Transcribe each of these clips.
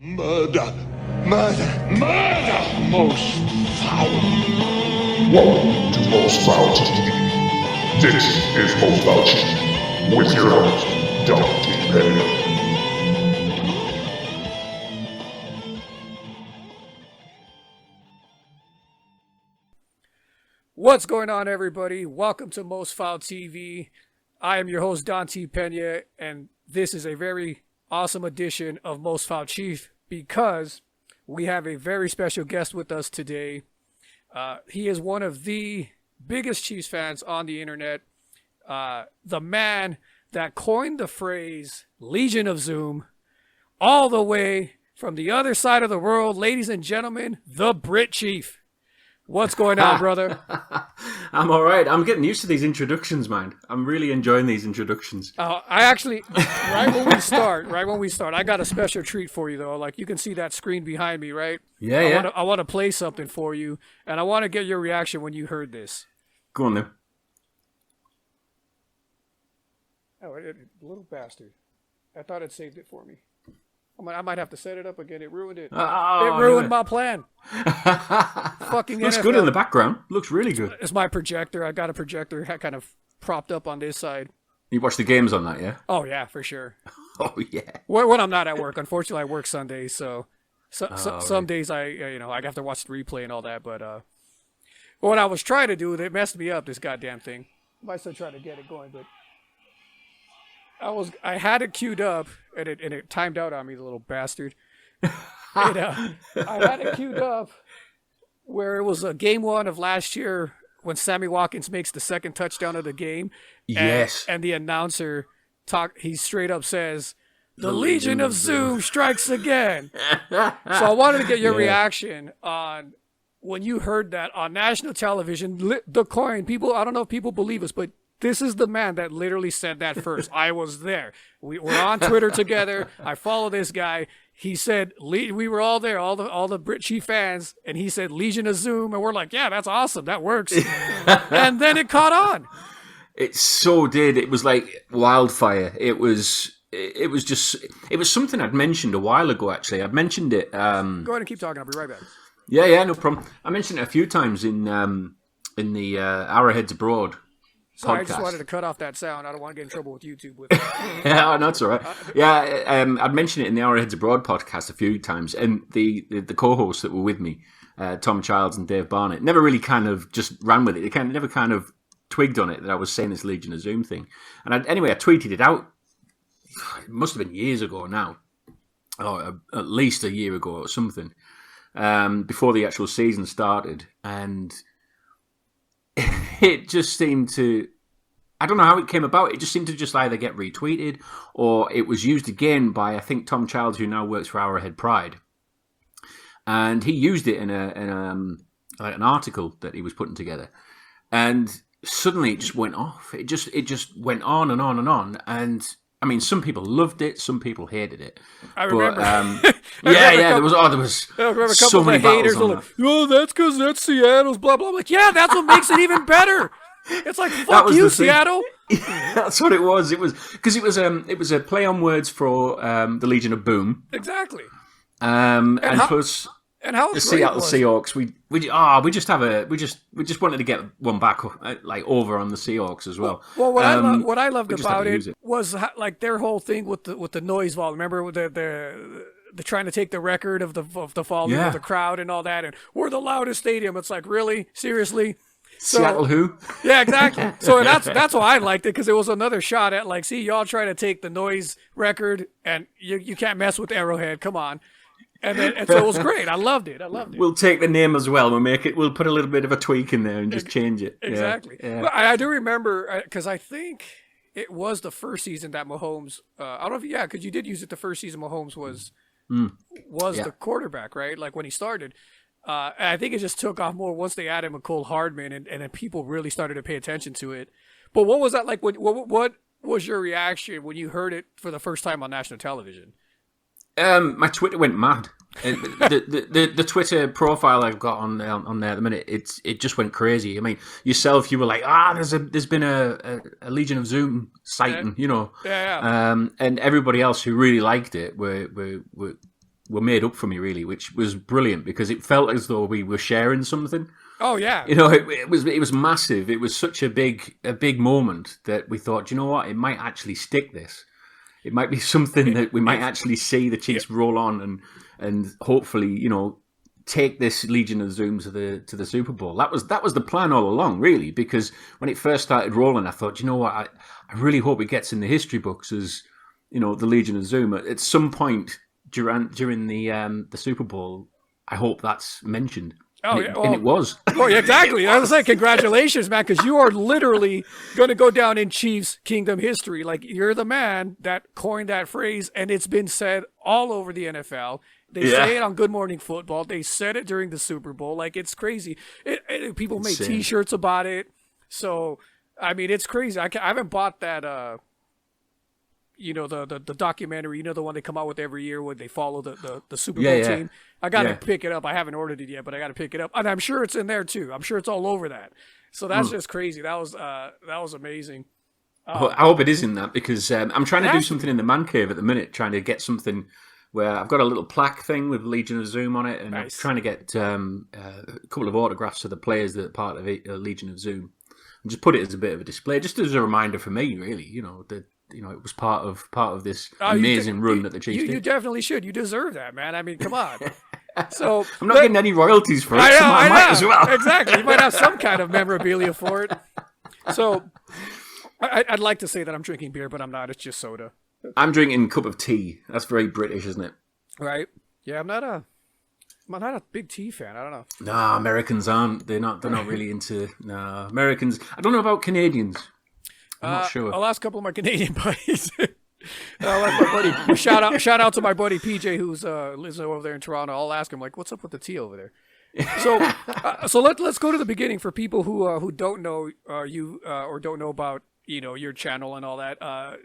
Murder! Murder! Murder! Most foul. Welcome to Most Foul TV. This is Most Foul TV with your host, Dante Penny. What's going on, everybody? Welcome to Most Foul TV. I am your host, Dante Pena, and this is a very awesome edition of Most Foul Chief because we have a very special guest with us today. He is one of the biggest Chiefs fans on the internet, the man that coined the phrase Legion of Zoom, all the way from the other side of the world, ladies and gentlemen, the Brit Chief. What's going on, brother? I'm all right. I'm getting used to these introductions, man. I'm really enjoying these introductions. I actually, right when we start, I got a special treat for you, though. Like, you can see that screen behind me, right? Yeah. I want to play something for you, and I want to get your reaction when you heard this. Go on, then. Oh, little bastard. I thought it saved it for me. I might have to set it up again. It ruined it. It ruined my plan. Fucking Looks NFL. good in the background. Looks really good. It's my projector. I got a projector kind of propped up on this side. You watch the games on that, yeah? Oh, yeah, for sure. Oh, yeah. When I'm not at work. Unfortunately, I work Sundays, so some right. days I have to watch the replay and all that. But what I was trying to do, it messed me up, this goddamn thing. I might still try to get it going, but I had it queued up, and it timed out on me, the little bastard. I had it queued up where it was game one of last year when Sammy Watkins makes the second touchdown of the game. Yes. And the announcer he straight up says, "The Legion of Zoom strikes again." So I wanted to get your reaction on when you heard that on national television. The coin, people, I don't know if people believe us, but this is the man that literally said that first. I was there. We were on Twitter together. I follow this guy. He said, we were all there, all the Brit Chief fans, and he said, Legion of Zoom, and we're like, yeah, that's awesome. That works. And then it caught on. It so did. It was like wildfire. It was something I'd mentioned a while ago, actually. I'd mentioned it. Go ahead and keep talking. I'll be right back. Yeah, no problem. I mentioned it a few times in the Arrowheads Abroad Sorry, podcast. I just wanted to cut off that sound. I don't want to get in trouble with YouTube with it. Yeah, no, that's all right. Yeah, I'd mentioned it in the Arrowheads Abroad podcast a few times, and the co-hosts that were with me, Tom Childs and Dave Barnett, never really kind of just ran with it. They never kind of twigged on it that I was saying this Legion of Zoom thing. And I tweeted it out. It must have been years ago now, or at least a year ago or something, before the actual season started, and it just seemed to, I don't know how it came about, it just seemed to just either get retweeted or it was used again by, I think, Tom Childs, who now works for Arrowhead Pride. And he used it in an article that he was putting together. And suddenly it just went off. It just went on and on and on. And I mean, some people loved it, some people hated it. I remember. There was so many haters were like, "Oh, that's because that's Seattle's blah blah." I'm like, yeah, that's what makes it even better. It's like, fuck you, Seattle. That's what it was. It was because it was a play on words for the Legion of Boom. Exactly. Plus. And how the Seattle Seahawks, we just wanted to get one back like over on the Seahawks as well. Well, what I loved about it was like their whole thing with the noise volume. Remember the trying to take the record of the volume of the crowd and all that, and we're the loudest stadium. It's like, really, seriously. Seattle who? Yeah, exactly. So that's why I liked it, because it was another shot at like, see, y'all trying to take the noise record, and you can't mess with Arrowhead. Come on. And so it was great. I loved it. We'll take the name as well. We'll put a little bit of a tweak in there and just change it. Exactly. Yeah. But I do remember, because I think it was the first season that Mahomes, I don't know if, because you did use it the first season Mahomes was the quarterback, right? Like when he started. And I think it just took off more once they added McCole Hardman, and then people really started to pay attention to it. But what was that like? What was your reaction when you heard it for the first time on national television? My Twitter went mad. The Twitter profile I've got on there at the minute, it just went crazy. I mean, yourself, you were like, there's been a Legion of Zoom sighting, you know. Yeah. And everybody else who really liked it were were made up for me, really, which was brilliant because it felt as though we were sharing something. Oh yeah. It was massive. It was such a big moment that we thought, you know what, it might actually stick. This, it might be something that we might actually see the Chiefs roll on and hopefully, take this Legion of Zoom to the Super Bowl. That was the plan all along, really, because when it first started rolling, I thought, you know what, I really hope it gets in the history books as, the Legion of Zoom at some point during the Super Bowl. I hope that's mentioned. Oh, and it was. Oh, yeah, exactly. I was like, congratulations, man, because you are literally going to go down in Chiefs Kingdom history. Like, you're the man that coined that phrase, and it's been said all over the NFL. They say it on Good Morning Football. They said it during the Super Bowl. Like, it's crazy. People made T-shirts about it. So, I mean, it's crazy. I haven't bought that, the documentary, the one they come out with every year where they follow the Super Bowl team. I got to pick it up. I haven't ordered it yet, but I got to pick it up. And I'm sure it's in there, too. I'm sure it's all over that. So that's just crazy. That was amazing. I hope it is in that because I'm trying to do something in the man cave at the minute, trying to get something where I've got a little plaque thing with Legion of Zoom on it, and I'm trying to get a couple of autographs of the players that are part of Legion of Zoom, and just put it as a bit of a display, just as a reminder for me, really. It was part of this amazing run that the Chiefs did. You definitely should. You deserve that, man. I mean, come on. So I'm not getting any royalties for it. I might as well. Exactly. You might have some kind of memorabilia for it. So I'd like to say that I'm drinking beer, but I'm not. It's just soda. I'm drinking a cup of tea. That's very British, isn't it? Right. Yeah, I'm not a big tea fan. I don't know. Nah, Americans aren't. They're not really into. Nah, Americans. I don't know about Canadians. I'm not sure. I'll ask a couple of my Canadian buddies. My buddy, shout out to my buddy PJ who's lives over there in Toronto. I'll ask him, like, what's up with the tea over there? So let's go to the beginning for people who don't know you or don't know about your channel and all that.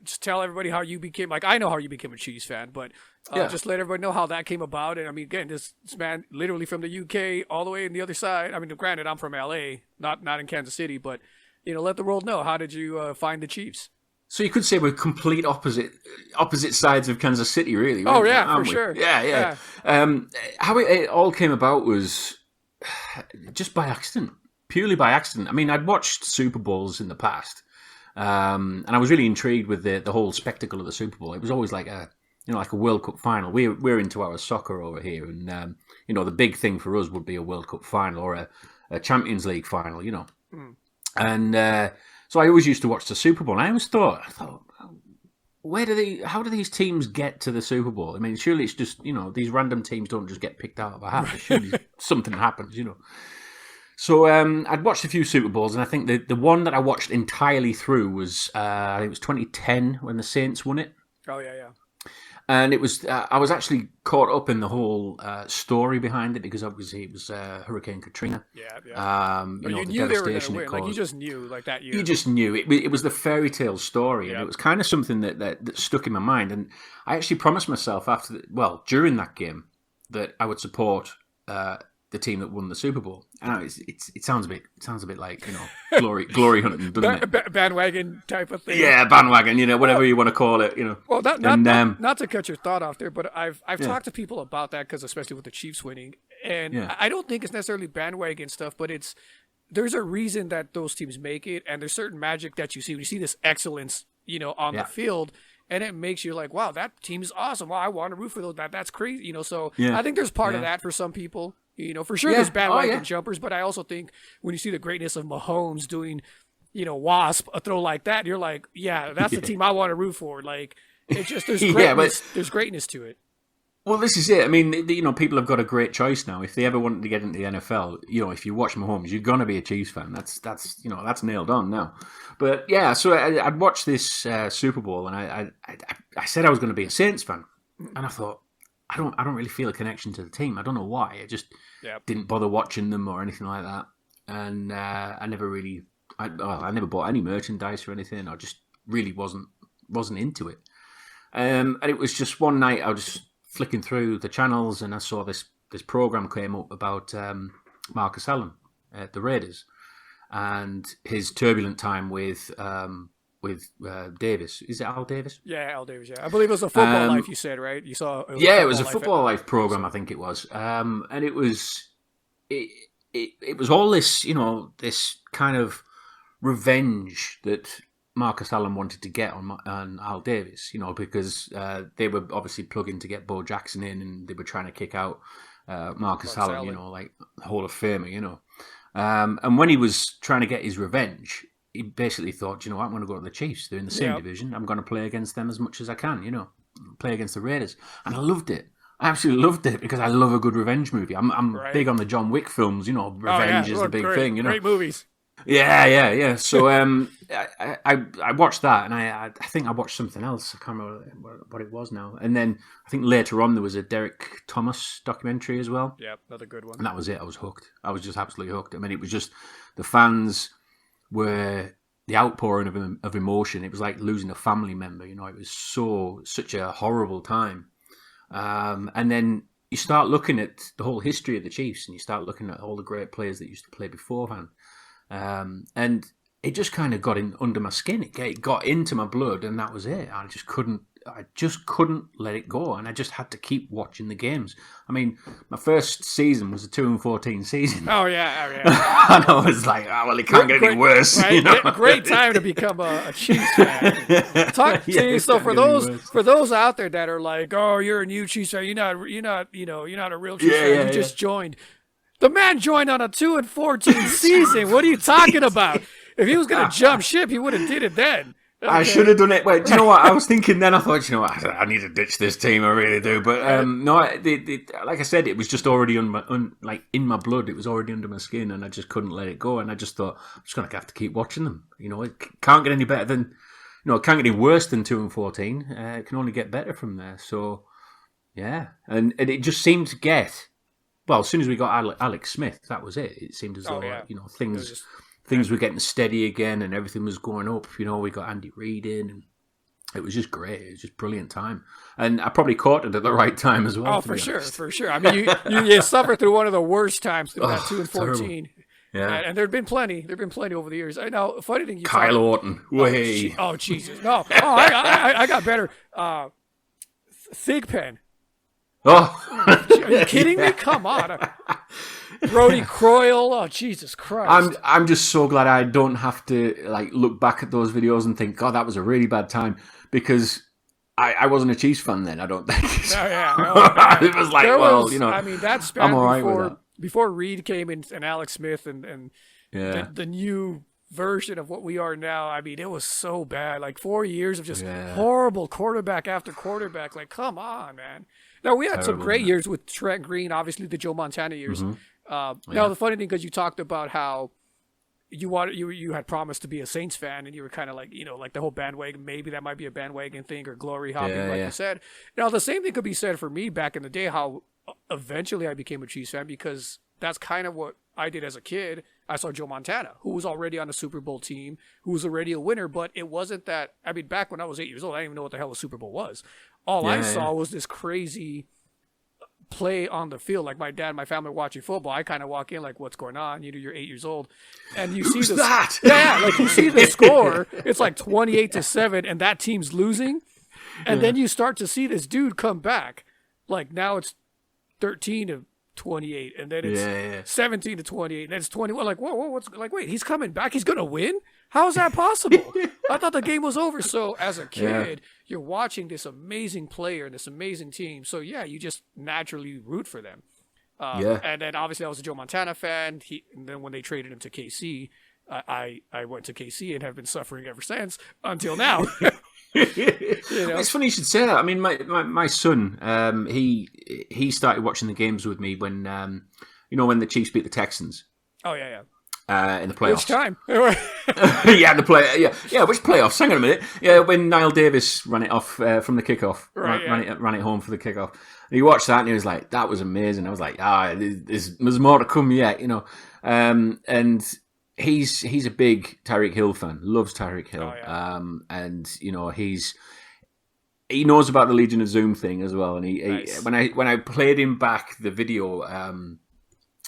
Just tell everybody how you became, like, I know how you became a Chiefs fan, but just let everybody know how that came about. And I mean, again, this man literally from the UK all the way in the other side. I mean, granted, I'm from LA, not in Kansas City, but let the world know, how did you find the Chiefs? So you could say we're complete opposite sides of Kansas City, really. Oh yeah, for sure. Yeah. How it all came about was just by accident, purely by accident. I mean, I'd watched Super Bowls in the past, and I was really intrigued with the whole spectacle of the Super Bowl. It was always like a World Cup final. We're into our soccer over here, and the big thing for us would be a World Cup final or a Champions League final. And so I always used to watch the Super Bowl. And I always thought, how do these teams get to the Super Bowl? I mean, surely it's just, these random teams don't just get picked out of a hat. Surely something happens, So I'd watched a few Super Bowls, and I think the one that I watched entirely through was, I think it was 2010 when the Saints won it. Oh, yeah. And it was, I was actually caught up in the whole story behind it because obviously it was Hurricane Katrina. Yeah. You knew they were going to win. Like, you just knew, like, that year. You just knew. It was the fairy tale story, and it was kind of something that stuck in my mind. And I actually promised myself during that game that I would support the team that won the Super Bowl. I know it sounds a bit like glory hunting, doesn't it? Bandwagon type of thing. Yeah, bandwagon. Whatever you want to call it. Well, not to cut your thought off there, but I've talked to people about that because especially with the Chiefs winning, and I don't think it's necessarily bandwagon stuff, but there's a reason that those teams make it, and there's certain magic that you see when you see this excellence, on the field. And it makes you like, wow, that team is awesome. Wow, I want to root for those. That's crazy. So I think there's part of that for some people. For sure there's bandwagon jumpers, but I also think when you see the greatness of Mahomes doing, Wasp, a throw like that, you're like, yeah, that's the team I want to root for. Like, it's just, there's greatness, there's greatness to it. Well, this is it. I mean, people have got a great choice now. If they ever wanted to get into the NFL, if you watch Mahomes, you're gonna be a Chiefs fan. That's nailed on now. But yeah, so I'd watched this Super Bowl, and I said I was going to be a Saints fan, and I thought I don't really feel a connection to the team. I don't know why. I just didn't bother watching them or anything like that, and I never really, I never bought any merchandise or anything. I just really wasn't into it. And it was just one night I was flicking through the channels, and I saw this program came up about Marcus Allen at the Raiders and his turbulent time with Davis. Is it Al Davis? Yeah, Al Davis. Yeah, I believe it was a Football Life. You said, right? You saw. It was a Football Life program. I think it was, and it was it was all this, this kind of revenge that Marcus Allen wanted to get on Al Davis, because they were obviously plugging to get Bo Jackson in, and they were trying to kick out Marcus Allen, like Hall of Famer, and when he was trying to get his revenge, he basically thought, I'm going to go to the Chiefs. They're in the same division. I'm going to play against them as much as I can, play against the Raiders. And I loved it. I absolutely loved it because I love a good revenge movie. I'm big on the John Wick films, revenge is the big thing, Great movies. Yeah. So I watched that, and I think I watched something else. I can't remember what it was now. And then I think later on there was a Derek Thomas documentary as well. Yeah, another good one. And that was it. I was hooked. I was just absolutely hooked. I mean, it was just the fans were the outpouring of emotion. It was like losing a family member. It was such a horrible time. And then you start looking at the whole history of the Chiefs, and you start looking at all the great players that used to play beforehand. And it just kind of got under my skin. It got into my blood, and that was it. I just couldn't let it go, and I just had to keep watching the games. I mean, my first season was a 2-14 season. Oh yeah. And I was like, it can't get any worse. Right? Great time to become a Chiefs fan. So for those out there that are like, oh, you're a new Chiefs fan, you're not a real Chiefs fan. You just joined. The man joined on a 2-14 season. What are you talking about? If he was going to jump ship, he would have did it then. Okay. I should have done it. Wait, do you know what? I was thinking then, I thought, I need to ditch this team. I really do. But no, like I said, it was just already in my blood. It was already under my skin, and I just couldn't let it go. And I just thought, I'm just going to have to keep watching them. It can't get any better than, it can't get any worse than 2-14. It can only get better from there. So, yeah. And it just seemed to get... Well, as soon as we got Alex Smith, that was it. It seemed as though, things were getting steady again, and everything was going up. We got Andy Reid in, and it was just great. It was just brilliant time. And I probably caught it at the right time as well. Oh, for sure. I mean, you suffered through one of the worst times through that 2-14. Yeah. And there've been plenty over the years. I know, funny thing. Kyle Orton. Way. Oh, Jesus. No. Oh, I got better. Thigpen. Oh, are you kidding me? Come on, Brody Croyle. Oh, Jesus Christ! I'm just so glad I don't have to look back at those videos and think, God, that was a really bad time, because I wasn't a Chiefs fan then. I don't think. It was like, I mean, that span I'm all right with that. Before Reed came in and Alex Smith and the new version of what we are now. I mean, it was so bad. 4 years of just horrible quarterback after quarterback. Come on, man. Now, we had some great years with Trent Green, obviously the Joe Montana years. Mm-hmm. Now, the funny thing, because you talked about how you had promised to be a Saints fan, and you were kind of like the whole bandwagon, maybe that might be a bandwagon thing, or glory hopping, you said. Now, the same thing could be said for me back in the day, how eventually I became a Chiefs fan, because that's kind of what I did as a kid. I saw Joe Montana, who was already on the Super Bowl team, who was already a winner, but it wasn't that. I mean, back when I was 8 years old, I didn't even know what the hell a Super Bowl was. All I saw was this crazy play on the field. Like my dad and my family watching football, I kind of walk in like, what's going on? You're 8 years old. And you see that? Yeah, you see the score. It's 28-7, and that team's losing. And then you start to see this dude come back. Now it's 13-28, and then it's 17-28, and then it's 21. Whoa, wait, he's coming back. He's going to win? How is that possible? I thought the game was over. So as a kid, you're watching this amazing player and this amazing team. So you just naturally root for them. And then obviously I was a Joe Montana fan. And then when they traded him to KC, I went to KC and have been suffering ever since until now. It's funny you should say that. I mean, my son, he started watching the games with me when when the Chiefs beat the Texans. Oh yeah. In the playoffs. Which time? Which playoffs? Hang on a minute. Yeah, when Niall Davis ran it off from the kickoff, ran it home for the kickoff. And he watched that and he was like, "That was amazing." I was like, there's more to come yet, And he's a big Tyreek Hill fan. Loves Tyreek Hill. Oh, yeah. And he knows about the Legion of Zoom thing as well. And Nice. when I played him back the video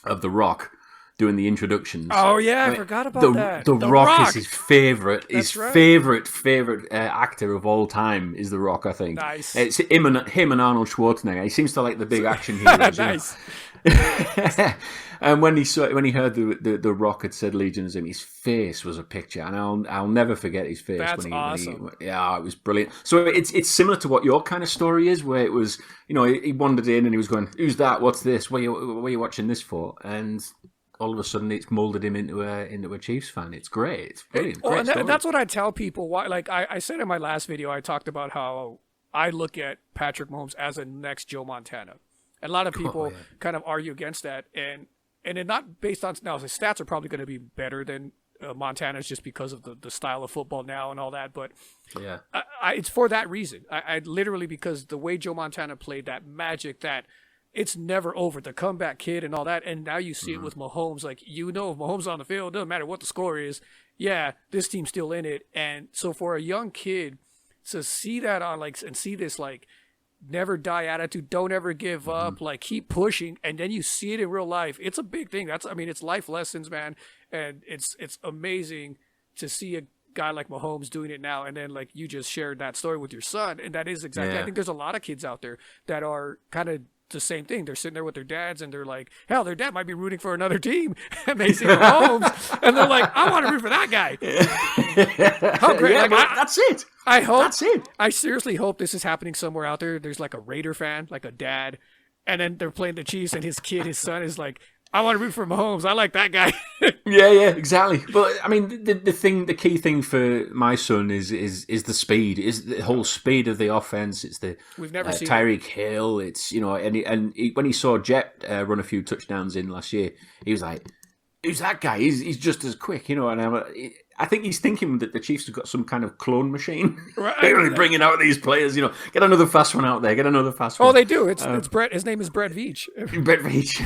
of The Rock doing the introductions. Oh yeah, I forgot about that. The Rock is his favorite. His right. favorite actor of all time is The Rock. I think. Nice. It's him and Arnold Schwarzenegger. He seems to like the big action heroes. Nice. And when he heard the Rock had said Legion of him, his face was a picture, and I'll never forget his face. That's awesome. Yeah, it was brilliant. So it's similar to what your kind of story is, where it was, he wandered in and he was going, "Who's that? What's this? What are you watching this for?" And all of a sudden, it's molded him into a Chiefs fan. It's great. It's brilliant. And that's what I tell people. Why, like I said in my last video, I talked about how I look at Patrick Mahomes as a next Joe Montana. And a lot of people kind of argue against that, and it's not based on now. His stats are probably going to be better than Montana's just because of the style of football now and all that. But yeah, it's for that reason. I literally, because the way Joe Montana played, that magic, that it's never over, the comeback kid and all that. And now you see it with Mahomes. Like, if Mahomes on the field, doesn't matter what the score is. Yeah, this team's still in it. And so for a young kid to see that on and see this never die attitude, don't ever give up, keep pushing, and then you see it in real life. It's a big thing. It's life lessons, man, and it's amazing to see a guy like Mahomes doing it now. And then you just shared that story with your son, and that is exactly. I think there's a lot of kids out there that are kind of the same thing. They're sitting there with their dads, and they're like, hell, their dad might be rooting for another team, and they see Mahomes, and they're like, I want to root for that guy. How great! Yeah, that's it. I hope that's it. I seriously hope this is happening somewhere out there. There's a Raider fan, a dad, and then they're playing the Chiefs, and his son is like, I want to root for Mahomes. I like that guy. Yeah, exactly. But I mean, the key thing for my son is the speed, is the whole speed of the offense. It's we've never seen Tyreek Hill. It's when he saw Jet run a few touchdowns in last year, he was like, "Who's that guy? He's just as quick," And I think he's thinking that the Chiefs have got some kind of clone machine. Right. They're really bringing out these players. Get another fast one out there. Get another fast one. Oh, they do. It's Brett. His name is Brett Veach. Brett Veach.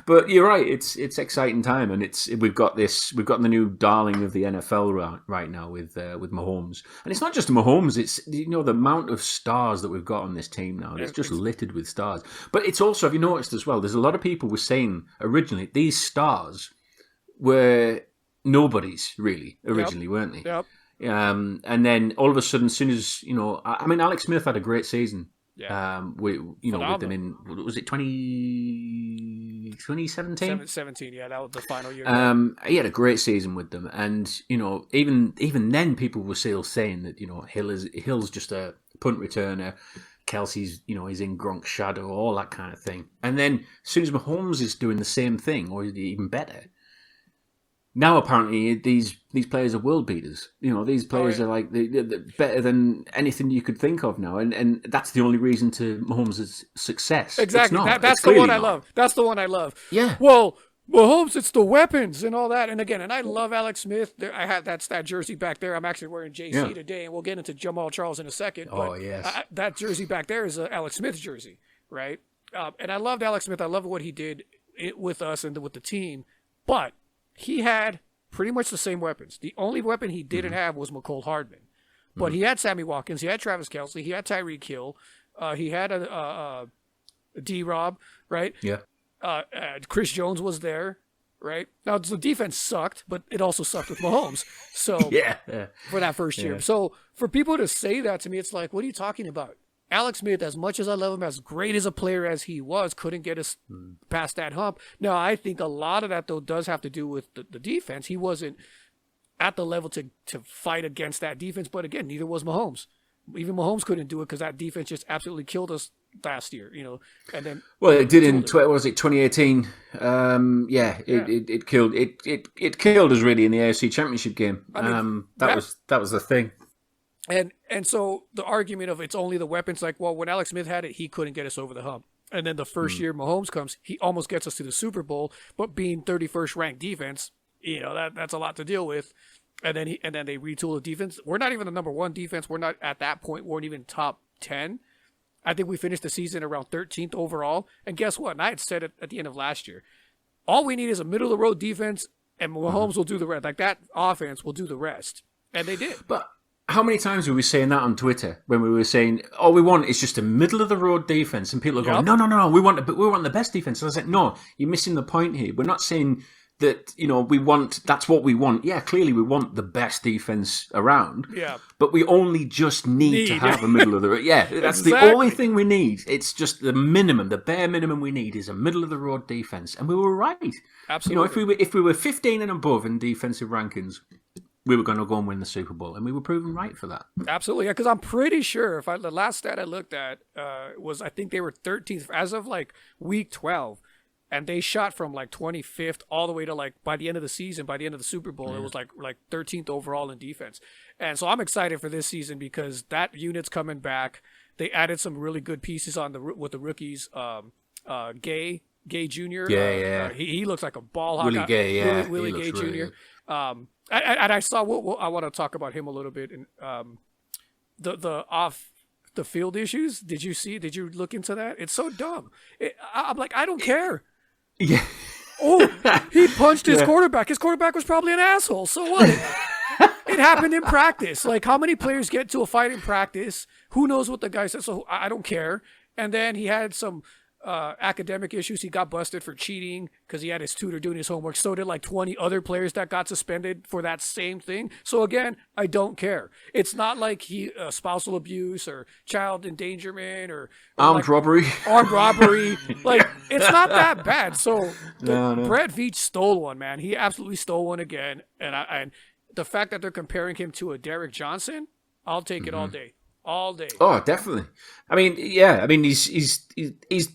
But you're right. It's exciting time, and we've got the new darling of the NFL right now with Mahomes, and it's not just Mahomes. It's the amount of stars that we've got on this team now. It's just littered with stars. But it's also, have you noticed as well? There's a lot of people were saying originally these stars were nobodies really originally, weren't they? Yep. And then all of a sudden, as soon as Alex Smith had a great season. Yeah. With them in, was it 2017? 17, yeah, that was the final year. He had a great season with them, and even then, people were still saying that Hill's just a punt returner. Kelsey's is in Gronk's shadow, all that kind of thing. And then as soon as Mahomes is doing the same thing, or even better. Now, apparently, these players are world beaters. These players are they're better than anything you could think of now, and that's the only reason to Mahomes' success. Exactly, that's the one I love. That's the one I love. Yeah. Well, Mahomes, it's the weapons and all that. And again, I love Alex Smith. I had that jersey back there. I'm actually wearing JC today, and we'll get into Jamal Charles in a second. Oh, yes. That jersey back there is a Alex Smith jersey, right? And I loved Alex Smith. I love what he did with us and with the team, but he had pretty much the same weapons. The only weapon he didn't have was McCole Hardman. But he had Sammy Watkins. He had Travis Kelce. He had Tyreek Hill. He had a D-Rob, right? Yeah. Chris Jones was there, right? Now, the defense sucked, but it also sucked with Mahomes. So for that first year. So for people to say that to me, it's like, what are you talking about? Alex Smith, as much as I love him, as great as a player as he was, couldn't get us past that hump. Now, I think a lot of that, though, does have to do with the defense. He wasn't at the level to fight against that defense. But again, neither was Mahomes. Even Mahomes couldn't do it because that defense just absolutely killed us last year, And then, well, it did in 2018. It killed us really in the AFC Championship game. That was the thing. And so the argument of it's only the weapons, when Alex Smith had it, he couldn't get us over the hump. And then the first year Mahomes comes, he almost gets us to the Super Bowl, but being 31st ranked defense, that's a lot to deal with. And then they retool the defense. We're not even the number one defense. We're not at that point. We weren't even top 10. I think we finished the season around 13th overall. And guess what? And I had said it at the end of last year. All we need is a middle of the road defense, and Mahomes will do the rest. That offense will do the rest. And they did. But how many times were we saying that on Twitter when we were saying all we want is just a middle of the road defense, and people are going, no, we want the best defense. And I said, no, you're missing the point here. We're not saying that that's what we want. Yeah, clearly we want the best defense around. Yeah, but we only just need to have a middle of the road. Yeah, that's the only thing we need. It's just the minimum, the bare minimum we need is a middle of the road defense, and we were right. Absolutely. If we were 15 and above in defensive rankings, we were going to go and win the Super Bowl, and we were proven right for that. Absolutely, yeah. Because I'm pretty sure the last stat I looked at was I think they were 13th as of like week 12, and they shot from like 25th all the way to like by the end of the season, by the end of the Super Bowl, it was like 13th overall in defense. And so I'm excited for this season because that unit's coming back. They added some really good pieces with the rookies. Gay Jr. Yeah. He looks like a ball hawk. Willie Gay, yeah. Willie Gay Jr. Really And I saw. I want to talk about him a little bit. And the off the field issues. Did you look into that? It's so dumb. I'm like, I don't care. Yeah. Oh, he punched his quarterback. His quarterback was probably an asshole. So what? It happened in practice. Like, how many players get to a fight in practice? Who knows what the guy said? So I don't care. And then he had some academic issues. He got busted for cheating because he had his tutor doing his homework. So did like 20 other players that got suspended for that same thing. So again, I don't care. It's not like he spousal abuse or child endangerment or armed robbery. Armed robbery. Like, it's not that bad. So No. Brett Veach stole one, man. He absolutely stole one again. And the fact that they're comparing him to a Derek Johnson, I'll take it all day. All day. Oh, definitely. I mean, yeah. I mean, he's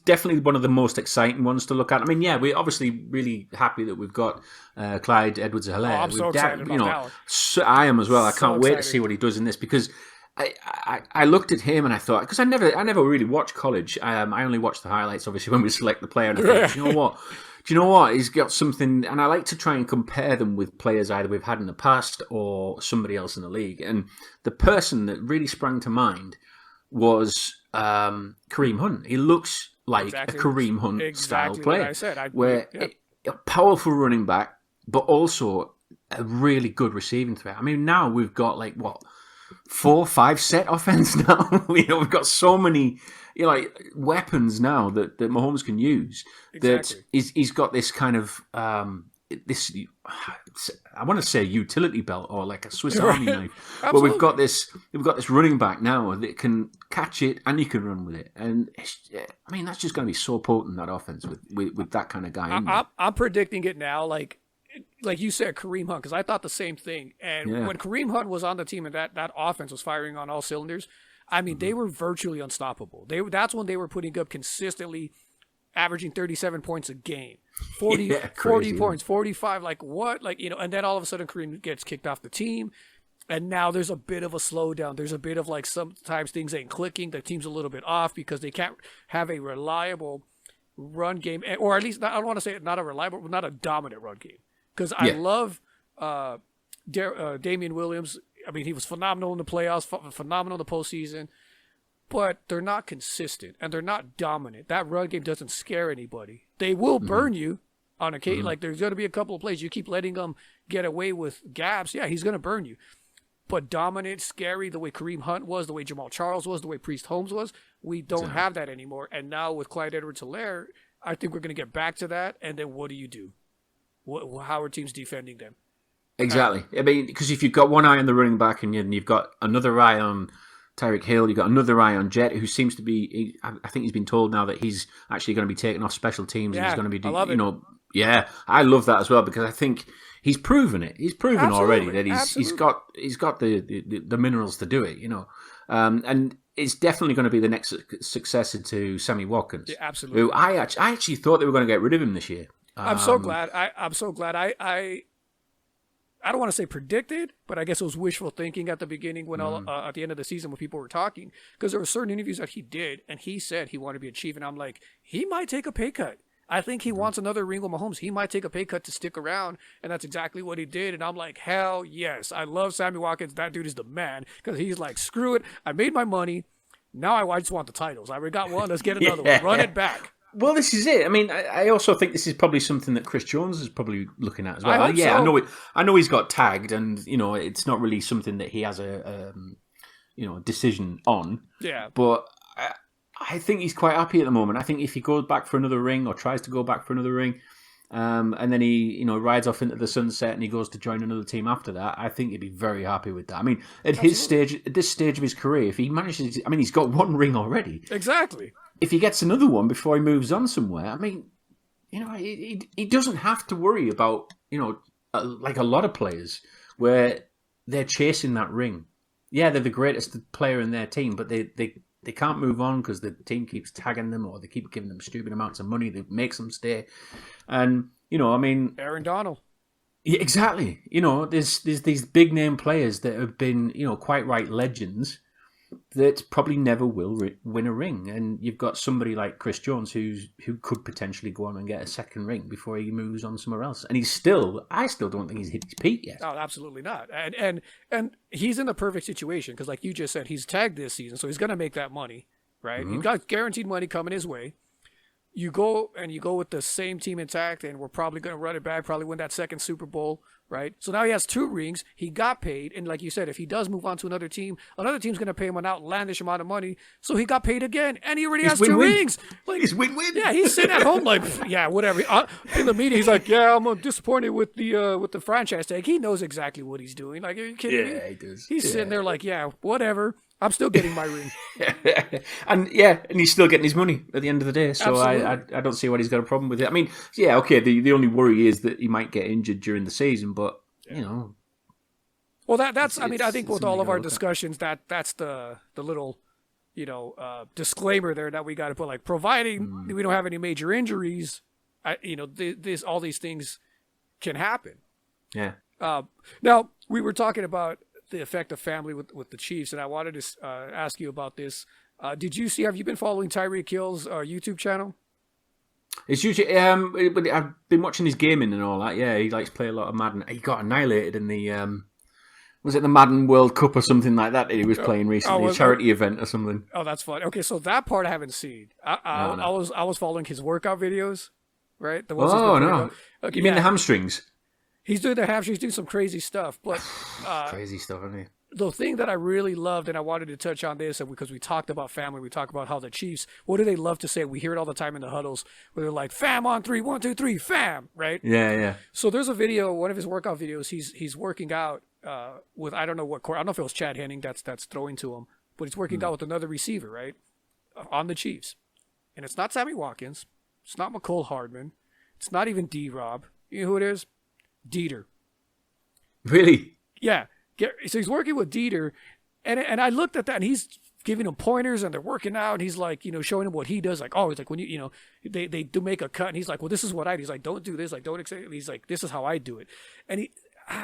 definitely one of the most exciting ones to look at. I mean, yeah, we're obviously really happy that we've got Clyde Edwards-Helaire. I'm so excited about that one. So I am as well. I can't wait to excited. see what he does in this because I looked at him and I thought, because I never really watched college. I only watched the highlights, obviously, when we select the player. And I thought, do you know what? He's got something, and I like to try and compare them with players either we've had in the past or somebody else in the league. And the person that really sprang to mind was Kareem Hunt. He looks like a Kareem Hunt style player. What I said. A powerful running back, but also a really good receiving threat. I mean, now we've got 4-5 set offense now. We've got so many weapons now that Mahomes can use. Exactly. That he's got this kind of this. I want to say utility belt or like a Swiss Army knife. Where we've got this running back now that can catch it and you can run with it. And I mean, that's just going to be so potent, that offense with that kind of guy. I'm predicting it now, like you said, Kareem Hunt, because I thought the same thing. And when Kareem Hunt was on the team and that offense was firing on all cylinders, I mean, they were virtually unstoppable. That's when they were putting up consistently averaging 37 points a game, 40 points, 45, like what? And then all of a sudden Kareem gets kicked off the team. And now there's a bit of a slowdown. There's a bit of sometimes things ain't clicking. The team's a little bit off because they can't have a reliable run game, or at least I don't want to say not a dominant run game. Because I love Damian Williams. I mean, he was phenomenal in the playoffs, phenomenal in the postseason, but they're not consistent and they're not dominant. That run game doesn't scare anybody. They will burn you on occasion. Like, there's going to be a couple of plays. You keep letting them get away with gaps. Yeah, he's going to burn you. But dominant, scary, the way Kareem Hunt was, the way Jamal Charles was, the way Priest Holmes was, we don't have that anymore. And now with Clyde Edwards-Helaire, I think we're going to get back to that. And then what do? How are teams defending them? Exactly. I mean, because if you've got one eye on the running back and you've got another eye on Tyreek Hill, you've got another eye on Jet, who seems to be, I think he's been told now that he's actually going to be taking off special teams and he's going to be, I love that as well, because I think he's proven it. He's proven already that he's got the minerals to do it, and it's definitely going to be the next successor to Sammy Watkins. Yeah, absolutely. Who I actually thought they were going to get rid of him this year. I'm so glad. I'm so glad. I don't want to say predicted, but I guess it was wishful thinking at the beginning when at the end of the season when people were talking, because there were certain interviews that he did and he said he wanted to be a Chief, and I'm like, he might take a pay cut. I think he wants another ring with Mahomes. He might take a pay cut to stick around, and that's exactly what he did. And I'm like, hell yes. I love Sammy Watkins. That dude is the man, because he's like, screw it. I made my money. Now I just want the titles. I already got one. Let's get another one. Run it back. Well, this is it. I mean, I also think this is probably something that Chris Jones is probably looking at as well. I hope so. I know it. I know he's got tagged, and it's not really something that he has a decision on. Yeah. But I think he's quite happy at the moment. I think if he goes back for another ring or tries to go back for another ring, and then he rides off into the sunset and he goes to join another team after that, I think he'd be very happy with that. I mean, at this stage of his career, if he manages, I mean, he's got one ring already. Exactly. If he gets another one before he moves on somewhere, I mean, he doesn't have to worry about, like a lot of players where they're chasing that ring. Yeah, they're the greatest player in their team, but they can't move on because the team keeps tagging them or they keep giving them stupid amounts of money that makes them stay. And, I mean... Aaron Donald. Yeah, exactly. There's these big name players that have been, quite right legends that probably never will win a ring. And you've got somebody like Chris Jones who could potentially go on and get a second ring before he moves on somewhere else. And I still don't think he's hit his peak yet. Oh, absolutely not. And he's in the perfect situation because, like you just said, he's tagged this season, so he's going to make that money, right? Mm-hmm. He's got guaranteed money coming his way. You go with the same team intact, and we're probably going to run it back, probably win that second Super Bowl, right? So now he has 2 rings. He got paid, and like you said, if he does move on to another team's going to pay him an outlandish amount of money. So he got paid again, and he already has 2 rings. Like, he's win-win. Yeah, he's sitting at home like, yeah, whatever. In the meeting, he's like, yeah, I'm disappointed with the franchise tag. He knows exactly what he's doing. Like, are you kidding me? Yeah, he does. He's sitting there like, yeah, whatever. I'm still getting my ring. and he's still getting his money at the end of the day. So I don't see what he's got a problem with it. I mean, yeah, okay. The only worry is that he might get injured during the season, but Well, that's. I mean, I think with all of our discussions, that's the little, disclaimer there that we got to put. Like, providing we don't have any major injuries, all these things can happen. Yeah. Now we were talking about the effect of family with the Chiefs, and I wanted to ask you about this. Have you been following Tyreek Hill's YouTube channel? It's usually, but I've been watching his gaming and all that. Yeah, he likes to play a lot of Madden. He got annihilated in the, was it the Madden World Cup or something like that he was playing recently, a charity event or something. Oh, that's fun. Okay, so that part I haven't seen. I was following his workout videos, right? The ones no. Okay, you mean the hamstrings? He's doing the hamstrings, doing some crazy stuff, but crazy stuff, isn't he? The thing that I really loved, and I wanted to touch on this, because we talked about family, we talked about how the Chiefs, what do they love to say? We hear it all the time in the huddles, where they're like, "Fam on 3, 1, 2, 3, fam!" Right? Yeah. So there's a video, one of his workout videos. He's working out with, I don't know what, I don't know if it was Chad Henning that's throwing to him, but he's working out with another receiver, right, on the Chiefs, and it's not Sammy Watkins, it's not McCole Hardman, it's not even D-Rob. You know who it is? Dieter. Really? Yeah. So he's working with Dieter, and I looked at that, and he's giving him pointers, and they're working out, and he's like, showing him what he does. Like, he's like, when they do make a cut, and he's like, well, this is what I do. He's like, don't do this. Like, don't accept. He's like, this is how I do it. And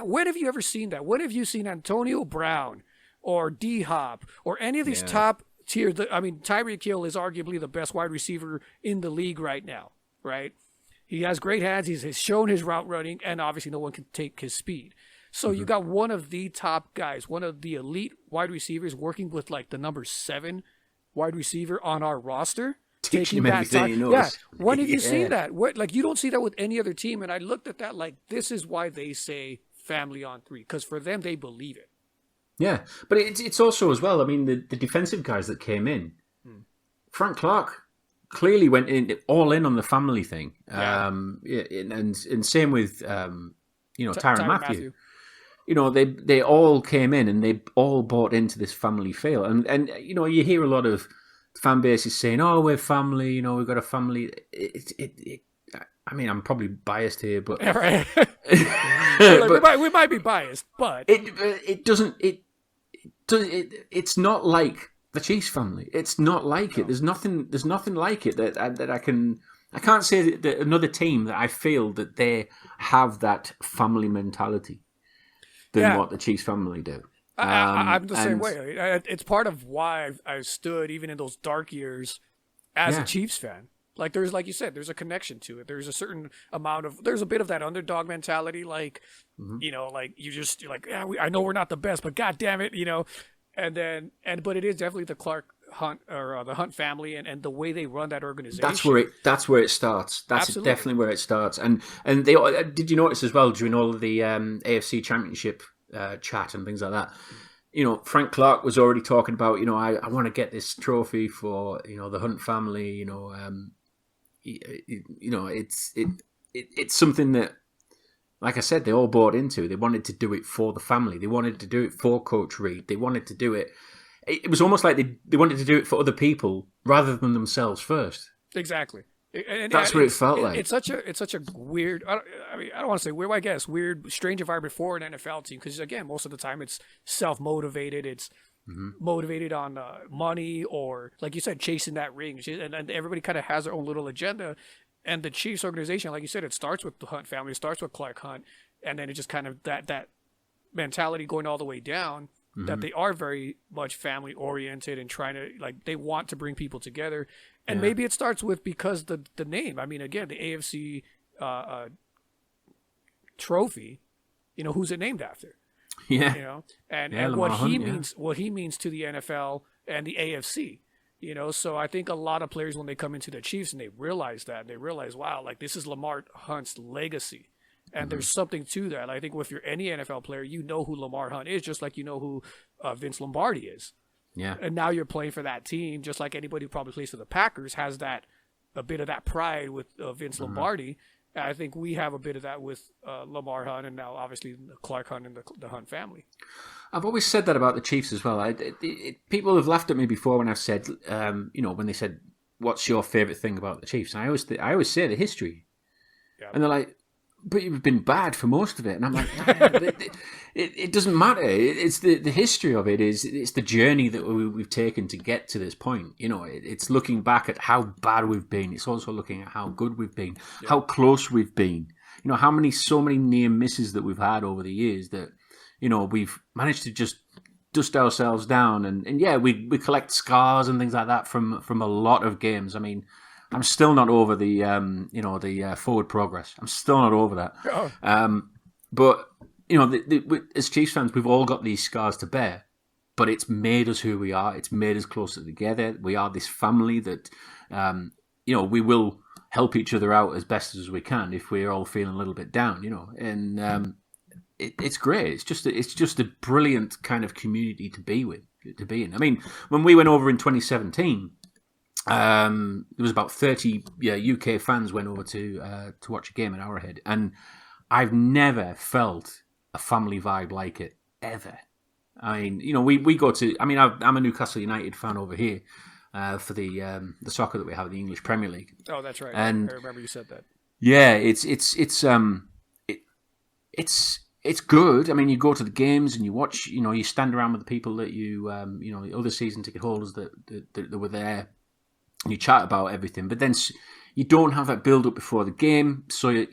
when have you ever seen that? When have you seen Antonio Brown or D-Hop or any of these top tier? Tyreek Hill is arguably the best wide receiver in the league right now, right? He has great hands. He's shown his route running, and obviously no one can take his speed. So you got one of the top guys, one of the elite wide receivers working with like the number 7 wide receiver on our roster. Teaching him everything he knows. Yeah. When have you seen that? You don't see that with any other team. And I looked at that like, this is why they say family on 3, because for them, they believe it. Yeah. But it's also as well, I mean, the defensive guys that came in, Frank Clark clearly went all in on the family thing. Yeah. And same with, Tyrann Mathieu. They all came in and they all bought into this family feel. And you hear a lot of fan bases saying, "Oh, we're family. We've got a family." I mean, I'm probably biased here, but right. we might be biased, but it doesn't. It's not like the Chiefs family. It's not like it. There's nothing like it that I can. I can't say that another team that I feel that they have that family mentality than what the Chiefs family do. I'm the same way. It's part of why I stood even in those dark years as a Chiefs fan. Like you said, there's a connection to it. There's a certain amount there's a bit of that underdog mentality. Like, like you're like, yeah, I know we're not the best, but God damn it, but it is definitely the Clark Hunt or the Hunt family and the way they run that organization. That's where it starts. That's Absolutely. definitely where it starts. And they did you notice as well during all of the AFC Championship chat and things like that. Frank Clark was already talking about. I want to get this trophy for the Hunt family. It's something that, like I said, they all bought into. They wanted to do it for the family. They wanted to do it for Coach Reid. They wanted to do it. It was almost like they wanted to do it for other people rather than themselves first. Exactly. That's what it felt like. It's such a weird. I don't want to say weird. I guess weird, strange environment for an NFL team because again, most of the time it's self-motivated. It's motivated on money or, like you said, chasing that ring. And everybody kind of has their own little agenda. And the Chiefs organization, like you said, it starts with the Hunt family. It starts with Clark Hunt, and then it just kind of that mentality going all the way down. That they are very much family oriented and trying to, like, they want to bring people together. And maybe it starts with because the name. I mean, again, the AFC trophy, who's it named after? Yeah. And what he means, what he means to the NFL and the AFC. So I think a lot of players, when they come into the Chiefs and they realize that, they realize, wow, like this is Lamar Hunt's legacy. And there's something to that. I think if you're any NFL player, you know who Lamar Hunt is, just like you know who Vince Lombardi is. Yeah. And now you're playing for that team, just like anybody who probably plays for the Packers has a bit of that pride with Vince Lombardi. And I think we have a bit of that with Lamar Hunt and now obviously Clark Hunt and the Hunt family. I've always said that about the Chiefs as well. People have laughed at me before when I've said, when they said, "What's your favorite thing about the Chiefs?" And I always say the history, and they're like, "But you've been bad for most of it." And I'm like, it doesn't matter. It's the history of it. It's the journey that we've taken to get to this point. It's looking back at how bad we've been. It's also looking at how good we've been, how close we've been. So many near misses that we've had over the years that, we've managed to just dust ourselves down. And we collect scars and things like that from a lot of games. I mean, I'm still not over the forward progress. I'm still not over that. Oh. But as Chiefs fans, we've all got these scars to bear. But it's made us who we are. It's made us closer together. We are this family that, we will help each other out as best as we can if we're all feeling a little bit down. And it's great. It's just a brilliant kind of community to be in. I mean, when we went over in 2017. There was about 30 UK fans went over to watch a game at Arrowhead, and I've never felt a family vibe like it ever. I mean, we go to. I mean, I'm a Newcastle United fan over here for the soccer that we have in the English Premier League. Oh, that's right. And I remember you said that. Yeah, it's good. I mean, you go to the games and you watch. You stand around with the people that the other season ticket holders that were there. You chat about everything, but then you don't have that build up before the game. So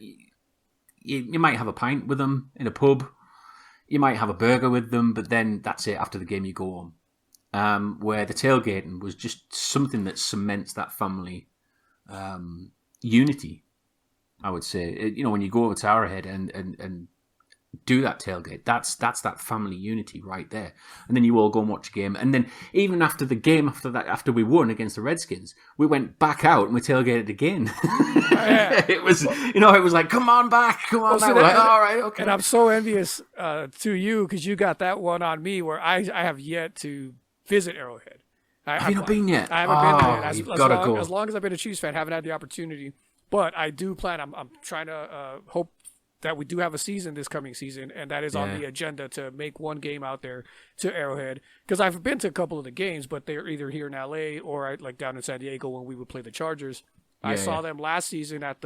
you might have a pint with them in a pub, you might have a burger with them, but then that's it. After the game, you go home. Where the tailgating was just something that cements that family unity. I would say, when you go over to Arrowhead and do that tailgate, that's that family unity right there. And then you all go and watch a game, and then even after the game, after we won against the Redskins, we went back out and we tailgated again. It was like, come on back. We're like, all right, okay. And I'm so envious to you because you got that one on me where I have yet to visit Arrowhead. Have you not been yet? I haven't been there. You've got to go. As long as I've been a Chiefs fan, haven't had the opportunity. But I do plan. I'm trying to hope that we do have a season this coming season, and that is on the agenda to make one game out there to Arrowhead. Because I've been to a couple of the games, but they're either here in LA or like down in San Diego when we would play the Chargers. I saw them last season at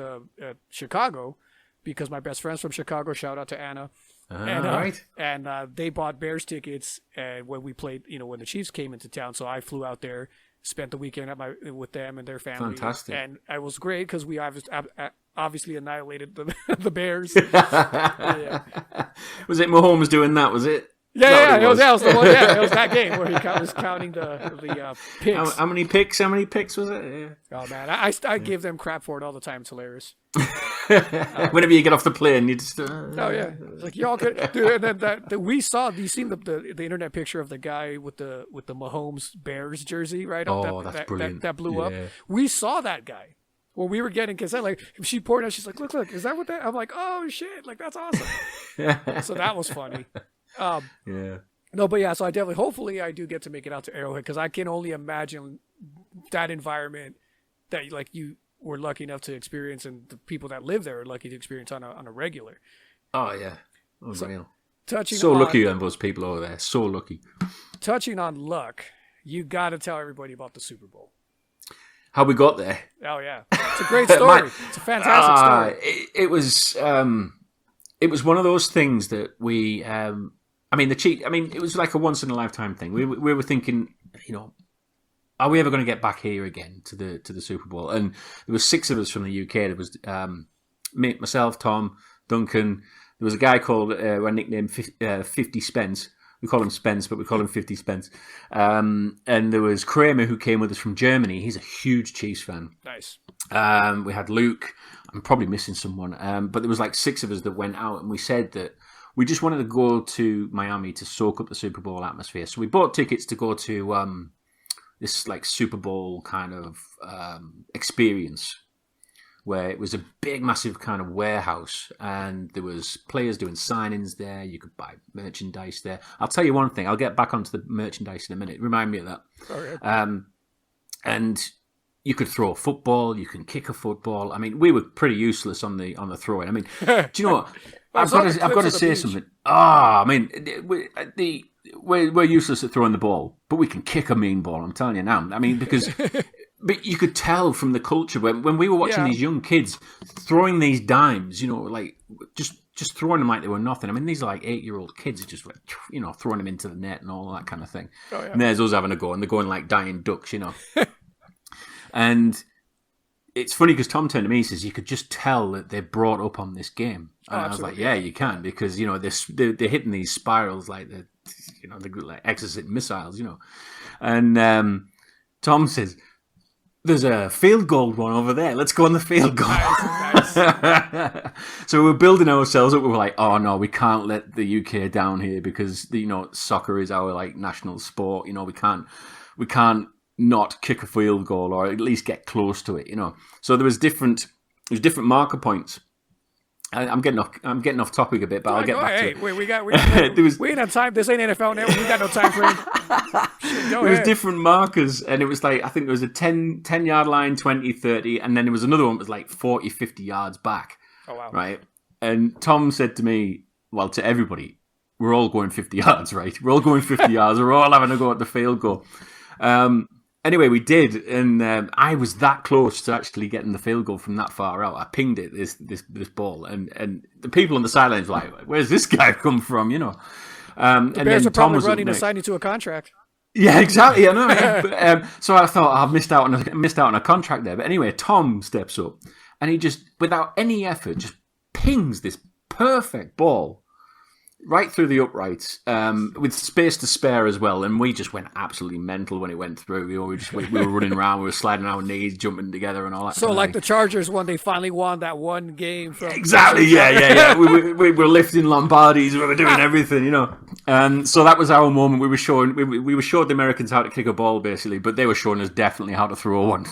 Chicago because my best friend's from Chicago. Shout out to Anna. Right. And they bought Bears tickets, and when we played, when the Chiefs came into town, so I flew out there, spent the weekend with them and their family. Fantastic. And it was great because we obviously annihilated the Bears. Was it Mahomes doing that? Was it? Yeah, it was the one. Yeah, it was that game where he was counting the picks. How many picks? How many picks was it? Yeah. Oh man, I give them crap for it all the time. It's hilarious. Whenever you get off the plane, you just. Oh yeah, it's like y'all could. Dude, and then we saw. You seen the internet picture of the guy with the Mahomes Bears jersey, right? Oh, that's brilliant. That blew up. We saw that guy when we were getting consent. Like she poured out, she's like, "Look, is that what that?" I'm like, "Oh shit, like that's awesome." So that was funny. Yeah. No, but yeah, so hopefully I do get to make it out to Arrowhead because I can only imagine that environment that like you were lucky enough to experience and the people that live there are lucky to experience on a regular. Oh yeah, unreal. So lucky on those people over there. So lucky. Touching on luck, you got to tell everybody about the Super Bowl. How we got there? Oh yeah, it's a great story. It's a fantastic story. It was one of those things that we. It was like a once in a lifetime thing. We were thinking, are we ever going to get back here again to the Super Bowl? And there was 6 of us from the UK. There was me, myself, Tom, Duncan. There was a guy called our nickname 50 Spence. We call him Spence, but we call him 50 Spence. And there was Kramer, who came with us from Germany. He's a huge Chiefs fan. Nice. We had Luke. I'm probably missing someone. But there was like 6 of us that went out, and we said that we just wanted to go to Miami to soak up the Super Bowl atmosphere. So we bought tickets to go to this like Super Bowl kind of experience, where it was a big, massive kind of warehouse, and there was players doing signings there. You could buy merchandise there. I'll tell you one thing. I'll get back onto the merchandise in a minute. Remind me of that. Okay. And you could throw a football. You can kick a football. I mean, we were pretty useless on the throwing. I mean, do you know what? I've got to say something. We're useless at throwing the ball, but we can kick a mean ball. I'm telling you now. I mean, because but you could tell from the culture when we were watching these young kids throwing these dimes, like just throwing them like they were nothing. I mean, these are like 8-year-old kids, just like throwing them into the net and all that kind of thing. Oh, yeah. And there's us having a go, and they're going like dying ducks, And it's funny because Tom turned to me and says, you could just tell that they're brought up on this game. And I was like, yeah, you can, because, they're hitting these spirals like they're like exocet missiles, And Tom says, there's a field goal one over there. Let's go on the field goal. Nice. So we're building ourselves up. We were like, oh no, we can't let the UK down here because, soccer is our like national sport. We can't not kick a field goal or at least get close to it, So there was different marker points. I'm getting off topic a bit, but I'll get back to it. Wait, we ain't have time. This ain't NFL Network. We got no time for it. There was different markers, and it was like, I think there was a 10-yard line, 20, 30, and then there was another one that was like 40, 50 yards back. Oh, wow. Right? And Tom said to me, well, to everybody, we're all going 50 yards, right? We're all going 50 yards. We're all having a go at the field goal. Anyway, we did, and I was that close to actually getting the field goal from that far out. I pinged it, this ball, and the people on the sidelines were like, "Where's this guy come from?" The Bears are probably running to sign you to a contract. Yeah, exactly. I know. So I thought I missed out on a contract there. But anyway, Tom steps up, and he just, without any effort, just pings this perfect ball right through the uprights, with space to spare as well, and we just went absolutely mental when it went through. We were running around, we were sliding our knees, jumping together, and all that. So, like the Chargers when they finally won that one game from exactly, yeah. we were lifting Lombardis, we were doing everything, So that was our moment. We were showing the Americans how to kick a ball, basically, but they were showing us definitely how to throw one.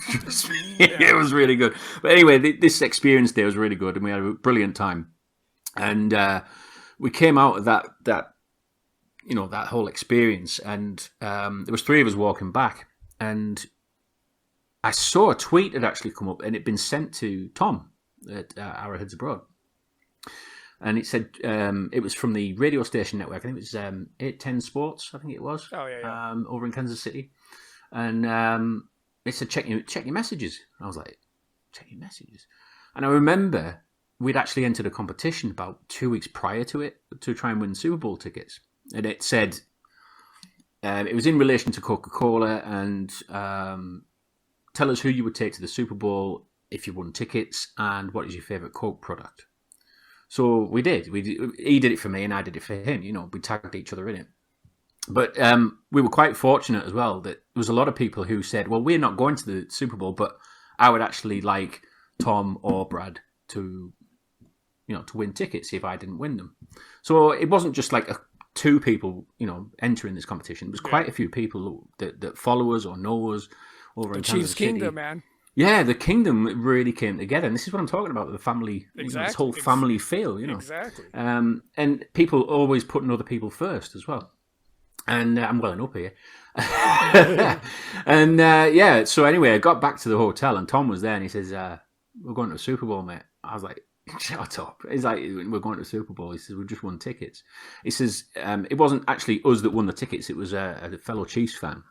It was really good. But anyway, this experience there was really good, and we had a brilliant time, and. We came out of that whole experience, and there was 3 of us walking back, and I saw a tweet had actually come up, and it'd been sent to Tom at Arrowheads Abroad, and it said it was from the radio station network. I think it was 810 Sports. I think it was. Oh yeah. Over in Kansas City, and it said check your messages. I was like, check your messages, and I remember. We'd actually entered a competition about 2 weeks prior to it to try and win Super Bowl tickets. And it said, it was in relation to Coca-Cola, and tell us who you would take to the Super Bowl if you won tickets, and what is your favourite Coke product. So we did. He did it for me, and I did it for him. We tagged each other in it. But we were quite fortunate as well that there was a lot of people who said, well, we're not going to the Super Bowl, but I would actually like Tom or Brad to to win tickets if I didn't win them. So it wasn't just like two people, entering this competition. It was quite a few people that follow us or know us over in Kansas City. Chiefs Kingdom, man. Yeah, the kingdom really came together, and this is what I'm talking about, the family, this whole family feel, Exactly. And people always putting other people first as well. And I'm welling up here. And so anyway, I got back to the hotel, and Tom was there, and he says, we're going to the Super Bowl, mate. I was like, shut up. He's like, we're going to the Super Bowl. He says, we've just won tickets. He says, it wasn't actually us that won the tickets. It was a fellow Chiefs fan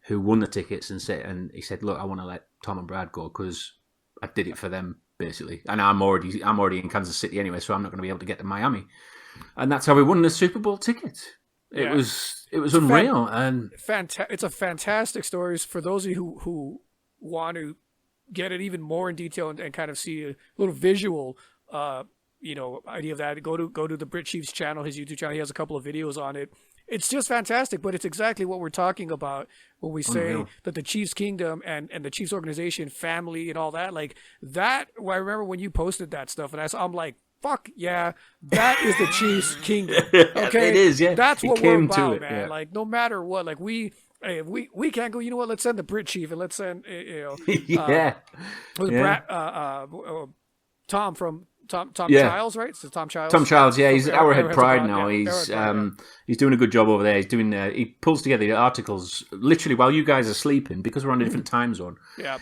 who won the tickets and he said, look, I want to let Tom and Brad go because I did it for them, basically. And I'm already in Kansas City anyway, so I'm not going to be able to get to Miami. And that's how we won the Super Bowl tickets. It was unreal. It's a fantastic story for those of you who want to get it even more in detail and kind of see a little visual idea of that. Go to the Brit Chief's channel, his YouTube channel. He has a couple of videos on it. It's just fantastic, but it's exactly what we're talking about when we say that the Chiefs Kingdom and the Chiefs organization, family, and all that. Like that, I remember when you posted that stuff, and I'm like, fuck yeah, that is the Chiefs Kingdom. Okay, it is. Yeah, that's what we're about, man. Yeah. Like no matter what, like we can't go. You know what? Let's send the Brit Chief and let's send Tom from. Tom Childs, right? So Tom Childs. Tom Childs, yeah, he's at Arrowhead Pride now. He's doing a good job over there. He's doing. He pulls together the articles literally while you guys are sleeping because we're on a different time zone. Yeah.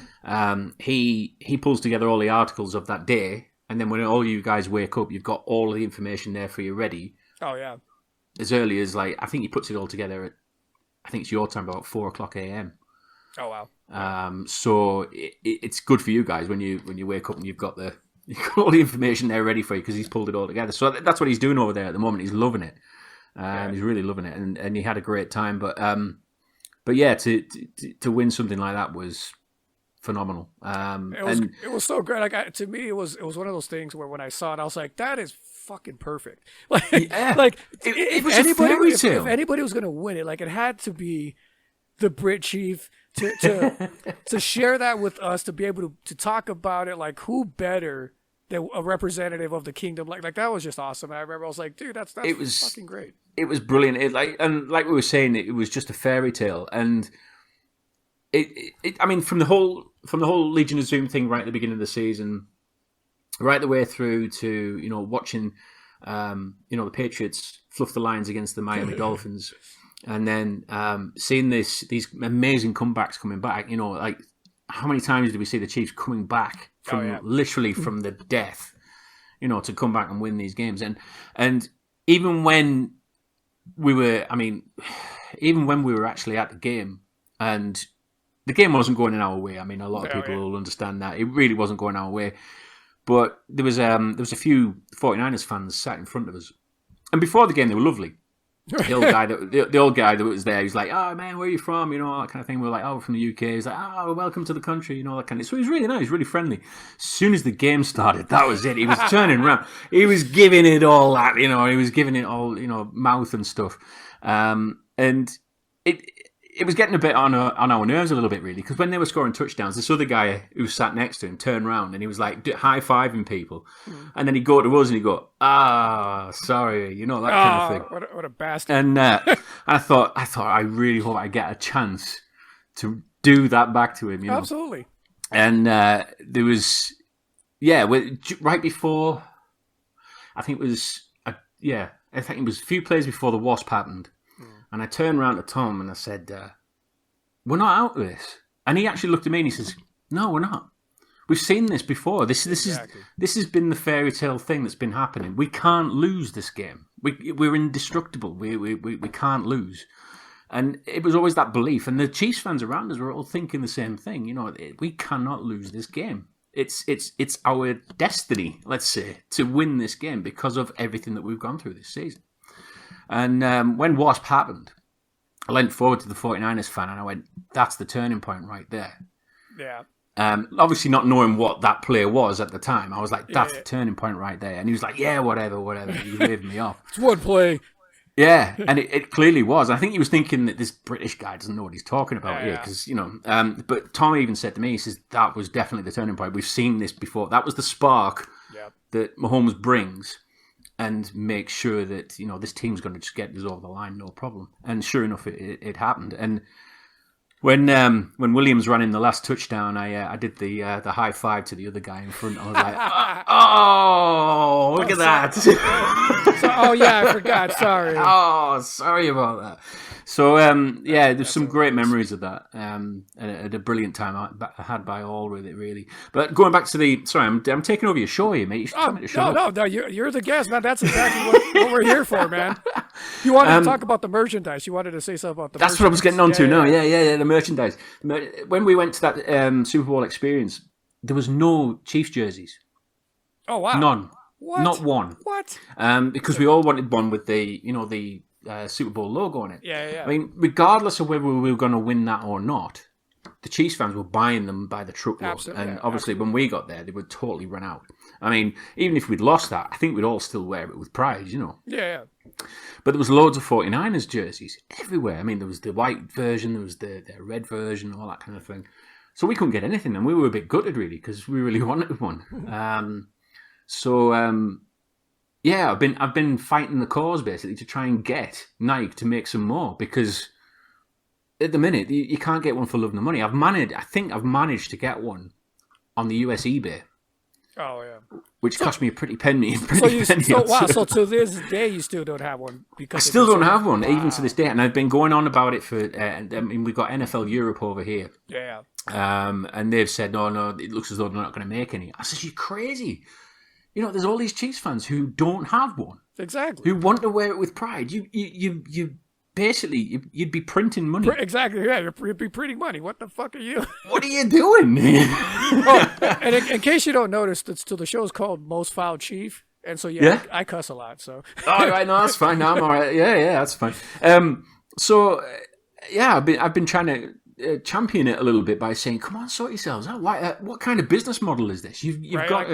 He pulls together all the articles of that day, and then when all you guys wake up, you've got all of the information there for you ready. Oh yeah. As early as I think he puts it all together at, I think it's your time about 4:00 a.m. Oh wow. So it's good for you guys when you wake up and you've got all the information there ready for you because he's pulled it all together. So that's what he's doing over there at the moment. He's loving it. He's really loving it, and he had a great time. But yeah, to win something like that was phenomenal. It was so great. Like to me, it was one of those things where when I saw it, I was like, that is fucking perfect. If anybody was going to win it, like it had to be the Brit Chief. To share that with us, to be able to talk about it, like who better than a representative of the kingdom? Like that was just awesome. And I remember I was like, dude, that's fucking great. It was brilliant. Like we were saying, it was just a fairy tale. And I mean, from the whole Legion of Zoom thing right at the beginning of the season, right the way through to watching the Patriots fluff the lines against the Miami Dolphins. And then seeing these amazing comebacks coming back, like how many times did we see the Chiefs coming back from literally from the death, to come back and win these games? And even when we were actually at the game, and the game wasn't going in our way. I mean, a lot of people will understand that it really wasn't going our way. But there was a few 49ers fans sat in front of us, and before the game they were lovely. The old guy that was there, he's like, "Oh man, where are you from?" That kind of thing. We're like, "Oh, we're from the UK." He's like, "Oh, welcome to the country," that kind of. So he was really nice, really friendly. As soon as the game started, that was it. He was turning around. He was giving it all that, He was giving it all, mouth and stuff. And it was getting a bit on our nerves a little bit, really, because when they were scoring touchdowns, this other guy who sat next to him turned around and he was like high-fiving people. And then he'd go to us and he'd go, sorry, that kind of thing. What a bastard. And I thought, I really hope I get a chance to do that back to him, Absolutely. And there was, right before, I think it was a few plays before the Wasp happened. And I turned around to Tom and I said, we're not out of this. And he actually looked at me and he says, no, we're not. We've seen this before. This has been the fairy tale thing that's been happening. We can't lose this game. We're indestructible. We can't lose. And it was always that belief. And the Chiefs fans around us were all thinking the same thing. We cannot lose this game. It's our destiny, let's say, to win this game because of everything that we've gone through this season. And when Wasp happened, I leant forward to the 49ers fan and I went, that's the turning point right there. Yeah. Obviously not knowing what that play was at the time. I was like, that's the turning point right there. And he was like, yeah, whatever. He was waving me off. It's one play. Yeah, and it clearly was. I think he was thinking that this British guy doesn't know what he's talking about here. Because, but Tom even said to me, he says, that was definitely the turning point. We've seen this before. That was the spark that Mahomes brings and make sure that, this team's going to just get us over the line, no problem. And sure enough, it happened. And when Williams ran in the last touchdown, I did the high five to the other guy in front. I was like, oh, look at that. I forgot. Sorry. Oh, sorry about that. So, there's some great memories of that. And a brilliant time I had by all with it, really. But going back to sorry, I'm taking over your show here, mate. You should tell me to shut up. No, you're the guest, man. That's exactly what we're here for, man. You wanted to talk about the merchandise. You wanted to say something about the merchandise. That's what I was getting on to now. Yeah, the merchandise. When we went to that Super Bowl experience, there was no Chiefs jerseys. Oh, wow. None. What? Not one. What? Because we all wanted one with the Super Bowl logo on it. Yeah. I mean, regardless of whether we were going to win that or not, the Chiefs fans were buying them by the truckload. Absolutely, and obviously, when we got there, they would totally run out. I mean, even if we'd lost that, I think we'd all still wear it with pride, Yeah. But there was loads of 49ers jerseys everywhere. I mean, there was the white version, there was the red version, all that kind of thing. So we couldn't get anything, and we were a bit gutted, really, because we really wanted one. I've been fighting the cause basically to try and get Nike to make some more, because at the minute you can't get one for love nor money. I think I've managed to get one on the US eBay. Oh yeah, which cost me a pretty penny. So to this day you still don't have one? Because I still don't have one, even to this day, and I've been going on about it for. We've got NFL Europe over here. Yeah. And they've said, no, it looks as though they're not going to make any. I said, you're crazy. There's all these Chiefs fans who don't have one. Exactly. Who want to wear it with pride. You basically, you'd be printing money. Exactly, yeah. You'd be printing money. What the fuck are you? What are you doing? And in case you don't notice, the show's called Most Foul Chief. And so, I cuss a lot, so. All right, no, that's fine. No, I'm all right. Yeah, that's fine. I've been trying to champion it a little bit by saying, come on, sort yourselves out. What kind of business model is this? You've got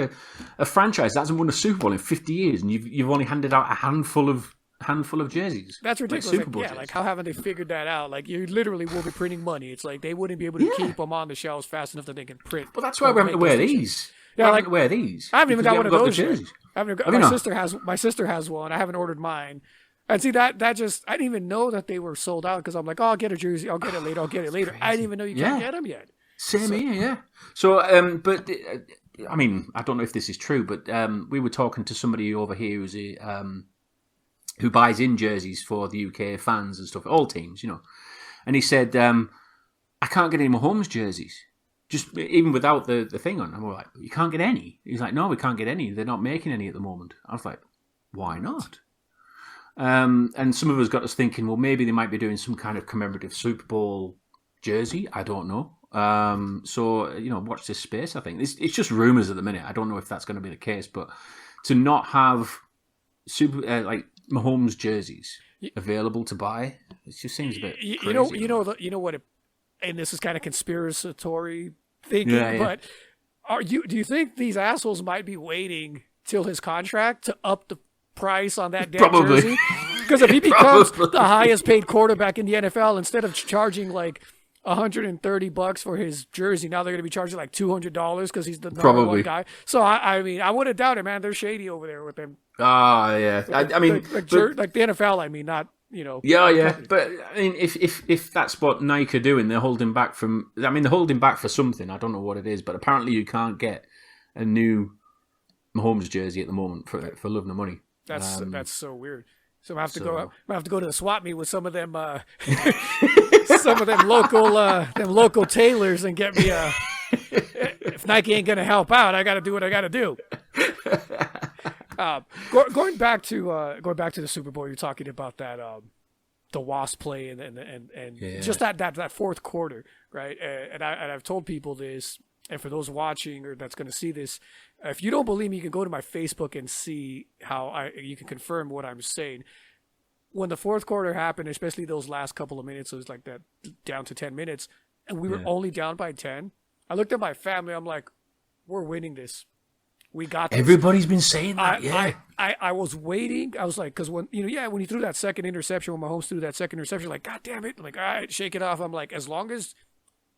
a franchise that hasn't won a Super Bowl in 50 years, and you've only handed out a handful of jerseys. That's ridiculous. Like how haven't they figured that out? Like, you literally will be printing money. It's like they wouldn't be able to keep them on the shelves fast enough that they can print. Well, that's why we're having to wear these. Yeah, like wear these. I haven't even got one of those jerseys. My My sister has one. I haven't ordered mine. And see, that just, I didn't even know that they were sold out, because I'm like, I'll get a jersey. I'll get it later. I didn't even know you can't get them yet. Same here, yeah. So, but, I mean, I don't know if this is true, but we were talking to somebody over here who buys in jerseys for the UK fans and stuff, all teams, And he said, I can't get any Mahomes jerseys, just even without the thing on. And we're like, you can't get any? He's like, no, we can't get any. They're not making any at the moment. I was like, why not? And some of us got us thinking, well, maybe they might be doing some kind of commemorative Super Bowl jersey. I don't know. So, watch this space, I think. It's just rumours at the minute. I don't know if that's going to be the case, but to not have Mahomes jerseys available to buy, it just seems a bit crazy. You know what? And this is kind of conspiratory thinking, but do you think these assholes might be waiting till his contract to up the price on that damn jersey? Because if he becomes the highest paid quarterback in the NFL, instead of charging like $130 for his jersey, now they're going to be charging like $200 because he's the number one guy. So I mean, I wouldn't doubt it, man. They're shady over there with him. Yeah. I mean, like the NFL. I mean, not Yeah. But I mean, if that's what Nike are doing, they're holding back from. I mean, they're holding back for something. I don't know what it is, but apparently you can't get a new Mahomes jersey at the moment for love nor money. That's so weird. So I have to go to the swap meet with some of them local tailors and get me a. If Nike ain't gonna help out, I got to do what I got to do. Going back to the Super Bowl, you're talking about that the Wasp play and just that fourth quarter, right? And I've told people this. And for those watching or that's going to see this, if you don't believe me, you can go to my Facebook and see how you can confirm what I'm saying. When the fourth quarter happened, especially those last couple of minutes, it was like that down to 10 minutes, and we were only down by 10. I looked at my family. I'm like, we're winning this. We got this. Everybody's been saying that. I was waiting. I was like, because when he threw that second interception, when Mahomes threw that second interception, like, God damn it. I'm like, all right, shake it off. I'm like, as long as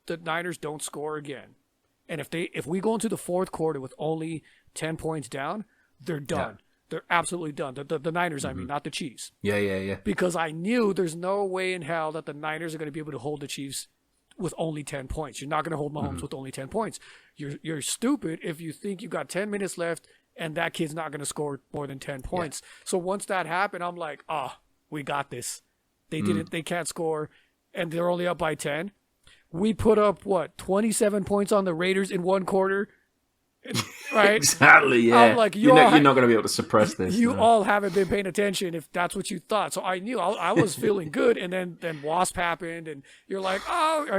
the Niners don't score again, And if we go into the fourth quarter with only 10 points down, they're done. Yeah. They're absolutely done. The Niners, I mean, not the Chiefs. Yeah. Because I knew there's no way in hell that the Niners are going to be able to hold the Chiefs with only 10 points. You're not going to hold Mahomes with only 10 points. You're stupid if you think you've got 10 minutes left and that kid's not going to score more than 10 points. Yeah. So once that happened, I'm like, we got this. They can't score, and they're only up by 10. We put up, 27 points on the Raiders in one quarter? Right? Exactly, yeah. I'm like, you're not going to be able to suppress this. You all haven't been paying attention if that's what you thought. So I knew I was feeling good, and then Wasp happened, and you're like,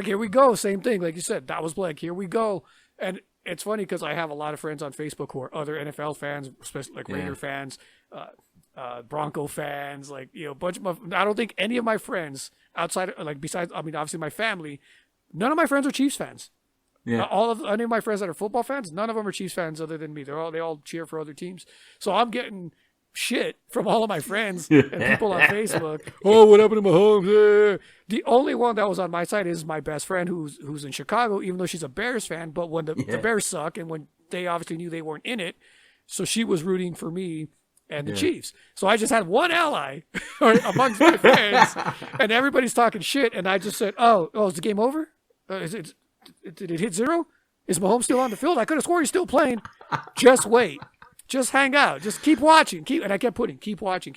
here we go. Same thing. Like you said, that was Blake. Here we go. And it's funny because I have a lot of friends on Facebook who are other NFL fans, especially like Raider fans, Bronco fans, like, a bunch of I don't think any of my friends outside, like besides, I mean, obviously my family, none of my friends are Chiefs fans. Yeah. Any of my friends that are football fans, none of them are Chiefs fans other than me. They all cheer for other teams. So I'm getting shit from all of my friends and people on Facebook. Oh, what happened to Mahomes? The only one that was on my side is my best friend who's in Chicago, even though she's a Bears fan. But when the Bears suck and when they obviously knew they weren't in it, so she was rooting for me and the Chiefs. So I just had one ally amongst my friends, and everybody's talking shit. And I just said, "Oh, is the game over? Did it hit 0? Is Mahomes still on the field? I could have sworn he's still playing. Just wait. Just hang out. Just keep watching. And I kept putting, keep watching.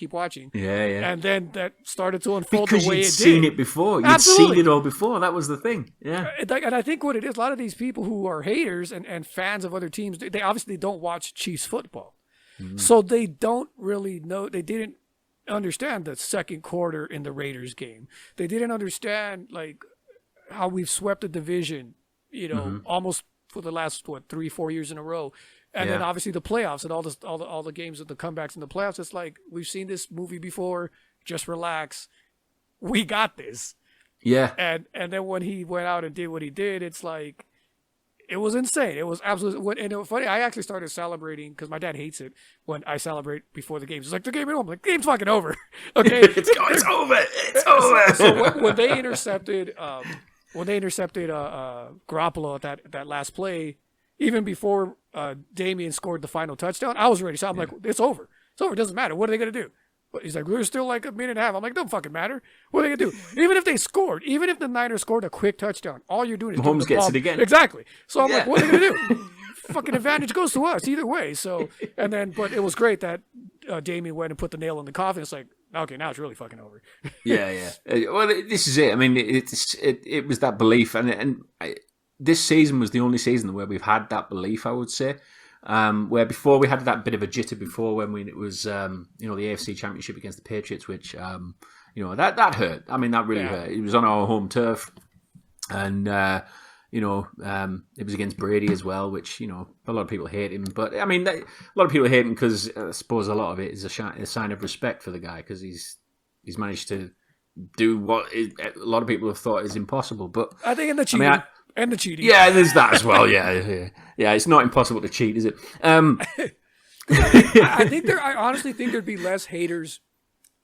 Yeah. And then that started to unfold because the way it did. Because you'd seen it before. You'd seen it all before. That was the thing. Yeah. And I think what it is, a lot of these people who are haters and fans of other teams, they obviously don't watch Chiefs football. Mm-hmm. So they don't really know. They didn't understand the second quarter in the Raiders game. They didn't understand, like, how we've swept the division, almost for the last 3-4 years in a row, and then obviously the playoffs and all the games of the comebacks in the playoffs. It's like we've seen this movie before. Just relax, we got this. Yeah. And then when he went out and did what he did, it's like it was insane. It was absolutely. And it was funny. I actually started celebrating because my dad hates it when I celebrate before the games. It's like the game at home. Like, the game's fucking over. Okay, it's over. It's over. So when they intercepted. When they intercepted Garoppolo at that last play, even before Damian scored the final touchdown, I was ready. So I'm like, it's over. It's over. It doesn't matter. What are they going to do? But he's like, we're still like a minute and a half. I'm like, don't fucking matter. What are they going to do? Even if they scored, even if the Niners scored a quick touchdown, all you're doing is Mahomes gets it again. Exactly. So I'm like, what are they going to do? Fucking advantage goes to us either way. So, but it was great that Damian went and put the nail in the coffin. It's like, okay, now it's really fucking over. Yeah. Well, this is it. I mean, it was that belief, and this season was the only season where we've had that belief, I would say. Where before we had that bit of a jitter before when it was the AFC Championship against the Patriots, which that hurt. I mean, that really hurt. It was on our home turf, and it was against Brady as well, which, a lot of people hate him. But, I mean, a lot of people hate him because I suppose a lot of it is a sign of respect for the guy because he's managed to do what a lot of people have thought is impossible. But I think in the cheating. And the cheating. Yeah, there's that as well, yeah. It's not impossible to cheat, is it? I honestly think there'd be less haters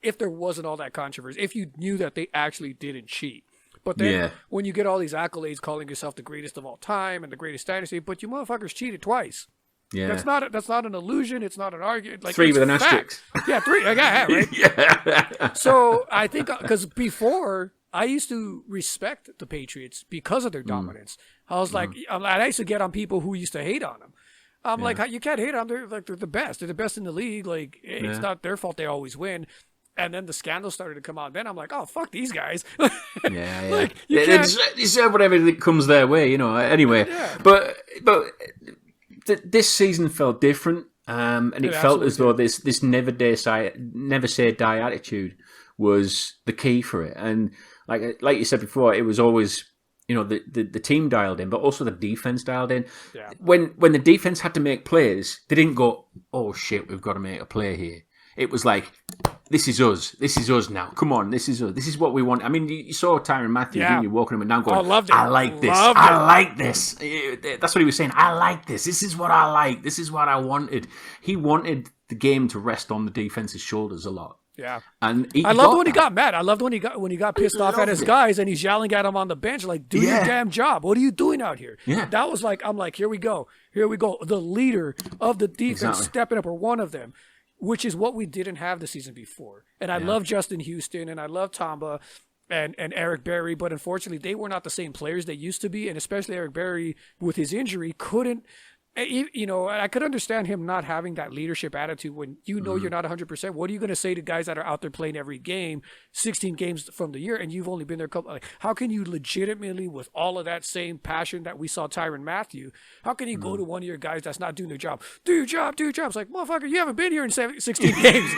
if there wasn't all that controversy, if you knew that they actually didn't cheat. But then when you get all these accolades calling yourself the greatest of all time and the greatest dynasty, but you motherfuckers cheated twice. Yeah. That's not an illusion. It's not an argument. Like, 3 with an asterisk. Yeah, 3. Right? Yeah. So I think because before I used to respect the Patriots because of their dominance. I was like, I used to get on people who used to hate on them. I'm like, you can't hate on them. They're the best. They're the best in the league. Like, it's not their fault they always win. And then the scandals started to come out. Then I'm like, oh, fuck these guys. Yeah. Like, they deserve whatever that comes their way, Anyway, but this season felt different, and it felt as though this never say die attitude was the key for it. And like you said before, it was always the team dialed in, but also the defense dialed in. Yeah. When the defense had to make plays, they didn't go, oh shit, we've got to make a play here. It was like, this is us. This is us now. Come on, this is us. This is what we want. I mean, you saw Tyrann Mathieu, didn't you, walking him and down going, I like this. I like this. That's what he was saying. I like this. This is what I like. This is what I wanted. He wanted the game to rest on the defense's shoulders a lot. Yeah. And I loved when he got mad. I loved when he got pissed off at his it. guys and he's yelling at him on the bench like, "Do your damn job. What are you doing out here?" Yeah. That was like, I'm like, here we go. The leader of the defense stepping up, or one of them, which is what we didn't have the season before. And I love Justin Houston and I love Tamba and Eric Berry, but unfortunately they were not the same players they used to be, and especially Eric Berry with his injury couldn't. You know, I could understand him not having that leadership attitude when you know you're not 100%. What are you going to say to guys that are out there playing every game, 16 games from the year, and you've only been there a couple? Like, how can you legitimately, with all of that same passion that we saw Tyrann Mathieu, how can you go to one of your guys that's not doing their job? Do your job, do your job. It's like, motherfucker, you haven't been here in 16 games.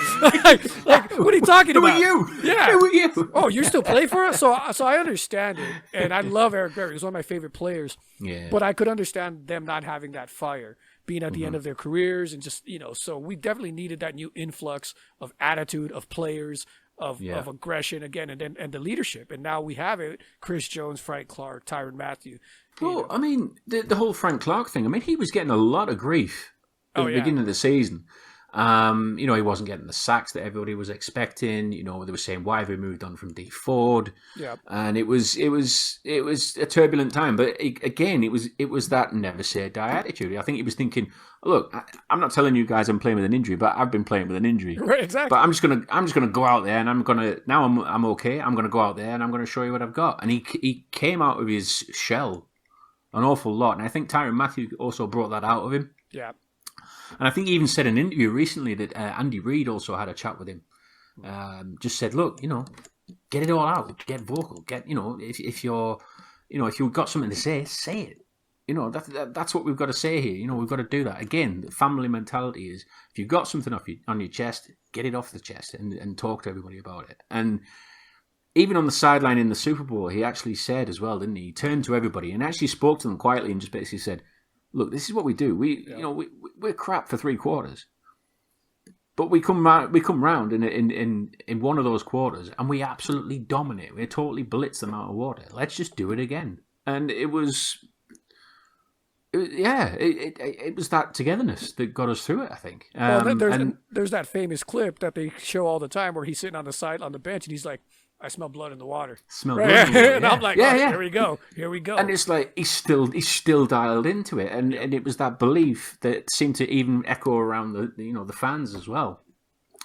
like, what are you talking about? Who are you? Yeah. Who are you? Oh, you're still playing for us? So I understand it. And I love Eric Berry. He's one of my favorite players. Yeah. But I could understand them not having that fire, being at the end of their careers, and just, you know, so we definitely needed that new influx of attitude, of players, of aggression again, and the leadership. And now we have it. Chris Jones, Frank Clark, Tyrann Mathieu. Well, I mean, the whole Frank Clark thing, I mean, he was getting a lot of grief at the beginning of the season. You know, he wasn't getting the sacks that everybody was expecting. You know, they were saying, why have we moved on from D Ford? Yeah. And it was a turbulent time. But again, it was that never say die attitude. I think he was thinking, look, I'm not telling you guys I'm playing with an injury, but I've been playing with an injury. Right, exactly. But I'm just gonna go out there, and I'm okay. I'm gonna go out there and I'm gonna show you what I've got. And he came out of his shell an awful lot. And I think Tyrann Mathieu also brought that out of him. Yeah. And I think he even said in an interview recently that Andy Reid also had a chat with him. Just said, look, you know, get it all out, get vocal, get, you know, if you've got something to say it. You know, that's what we've got to say here. You know, we've got to do that. Again, the family mentality is, if you've got something on your chest, get it off the chest and talk to everybody about it. And even on the sideline in the Super Bowl, he actually said as well, didn't he? He turned to everybody and actually spoke to them quietly and just basically said, look, this is what we do. We're crap for 3 quarters, but we come round in one of those quarters and we absolutely dominate. We totally blitz them out of water. Let's just do it again. And it was that togetherness that got us through it, I think. There's that famous clip that they show all the time where he's sitting on the bench and he's like, I smell blood in the water. Blood in the water, and I'm like, here we go. And it's like he's still dialed into it, and it was that belief that seemed to even echo around the fans as well,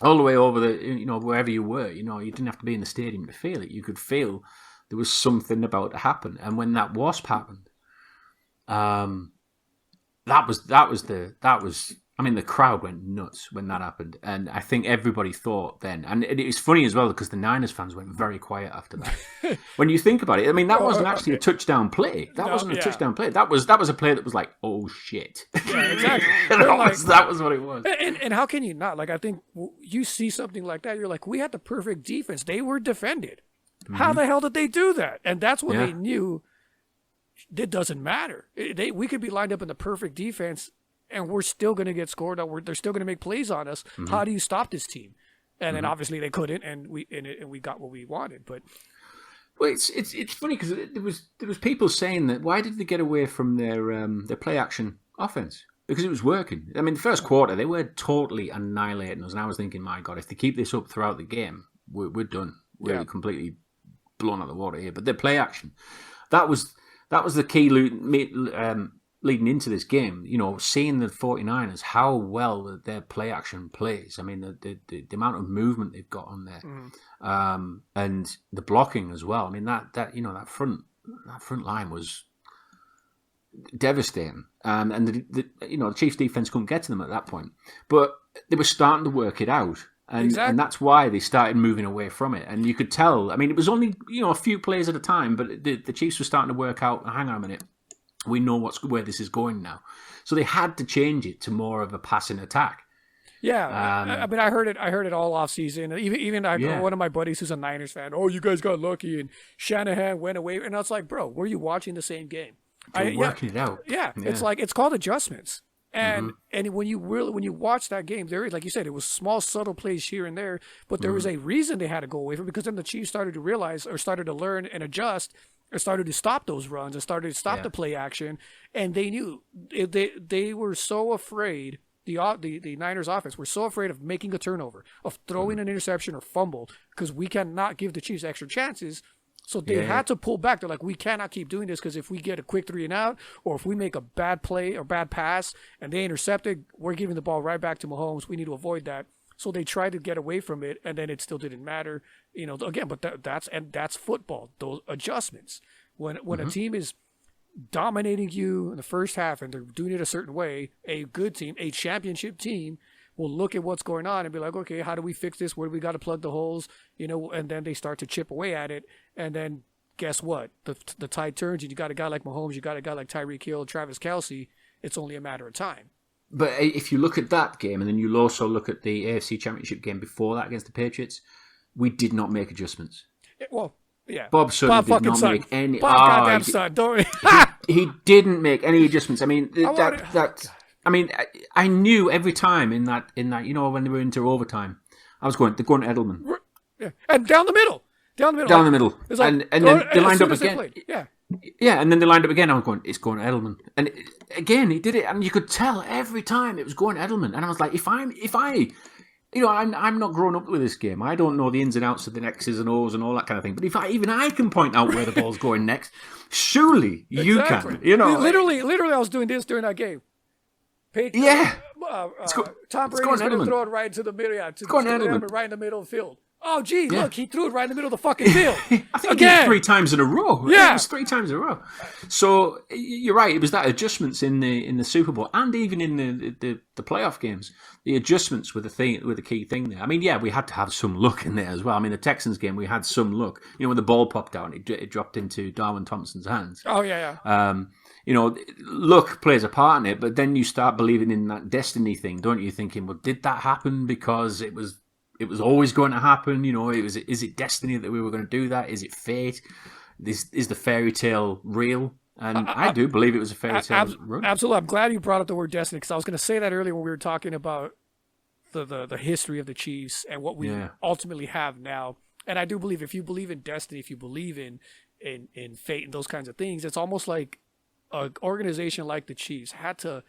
all the way over wherever you were. You know, you didn't have to be in the stadium to feel it. You could feel there was something about to happen, and when that wasp happened, that was. I mean, the crowd went nuts when that happened. And I think everybody thought then, and it was funny as well because the Niners fans went very quiet after that. When you think about it, I mean, that wasn't actually a touchdown play. That wasn't a touchdown play. That was a play that was like, oh shit. Yeah, exactly. that was what it was. And how can you not? Like, I think you see something like that, you're like, we had the perfect defense. They were defended. How the hell did they do that? And that's when they knew it doesn't matter. We could be lined up in the perfect defense and we're still going to get scored on. They're still going to make plays on us. How do you stop this team? And then obviously they couldn't, and we got what we wanted. But well, it's funny because there was people saying that why did they get away from their play action offense? Because it was working. I mean, the first quarter they were totally annihilating us, and I was thinking, my God, if they keep this up throughout the game, we're done. We're completely blown out of the water here. But their play action, that was the key leading into this game, you know, seeing the 49ers, how well their play action plays. I mean, the amount of movement they've got on there, and the blocking as well. I mean, that front line was devastating, and the Chiefs defense couldn't get to them at that point, but they were starting to work it out. And that's why they started moving away from it. And you could tell, I mean, it was only, a few plays at a time, but the Chiefs were starting to work out, hang on a minute, we know where this is going now. So they had to change it to more of a passing attack. Yeah, I mean, I heard it all off season. Even one of my buddies who's a Niners fan. Oh, you guys got lucky, and Shanahan went away. And I was like, bro, were you watching the same game? Working it out. Yeah, it's like it's called adjustments. And when you watch that game, there, like you said, it was small, subtle plays here and there, but there was a reason they had to go away from it, because then the Chiefs started to realize, or started to learn and adjust, or started to stop those runs, and started to stop the play action, and they knew they were so afraid the Niners offense were so afraid of making a turnover, of throwing an interception or fumble, because we cannot give the Chiefs extra chances. So they had to pull back. They're like, we cannot keep doing this, because if we get a quick 3 and out, or if we make a bad play or bad pass and they intercept it, we're giving the ball right back to Mahomes. We need to avoid that. So they tried to get away from it, and then it still didn't matter. Again, but that's football. Those adjustments. When a team is dominating you in the first half and they're doing it a certain way, a good team, a championship team, will look at what's going on and be like, okay, how do we fix this? Where do we got to plug the holes? And then they start to chip away at it. And then guess what? The tide turns, and you got a guy like Mahomes, you got a guy like Tyreek Hill, Travis Kelce. It's only a matter of time. But if you look at that game, and then you'll also look at the AFC Championship game before that against the Patriots, we did not make adjustments. Well, yeah. Bob Sutton did not make any. Bob goddamn Sutton, don't he didn't make any adjustments. I mean, I mean, I knew every time in that when they were into overtime, they're going to Edelman. Yeah. And down the middle. Down the middle. Like, and then they lined up again. Yeah, and then they lined up again. I was going, it's going to Edelman. And again, he did it, and you could tell every time it was going to Edelman. And I was like, I'm not growing up with this game. I don't know the ins and outs of the X's and O's and all that kind of thing. But if I can point out where the ball's going next, surely you can. Literally, I was doing this during that game. Tom Brady's going to throw it right into the middle. Yeah, right in the middle of the field. Oh, geez, look, he threw it right in the middle of the fucking field. I think he did it 3 times in a row. Yeah. It was 3 times in a row. So you're right. It was that adjustments in the Super Bowl and even in the playoff games. The adjustments were the key thing there. I mean, yeah, we had to have some luck in there as well. I mean, the Texans game, we had some luck. When the ball popped out, it dropped into Darwin Thompson's hands. Oh, yeah. Luck plays a part in it, but then you start believing in that destiny thing, don't you? Thinking, well, did that happen because it was always going to happen? Is it destiny that we were going to do that? Is it fate? Is the fairy tale real? And I do believe it was a fairy tale run. Absolutely. I'm glad you brought up the word destiny, because I was going to say that earlier when we were talking about the history of the Chiefs and what we ultimately have now. And I do believe, if you believe in destiny, if you believe in fate and those kinds of things, it's almost like an organization like the Chiefs had to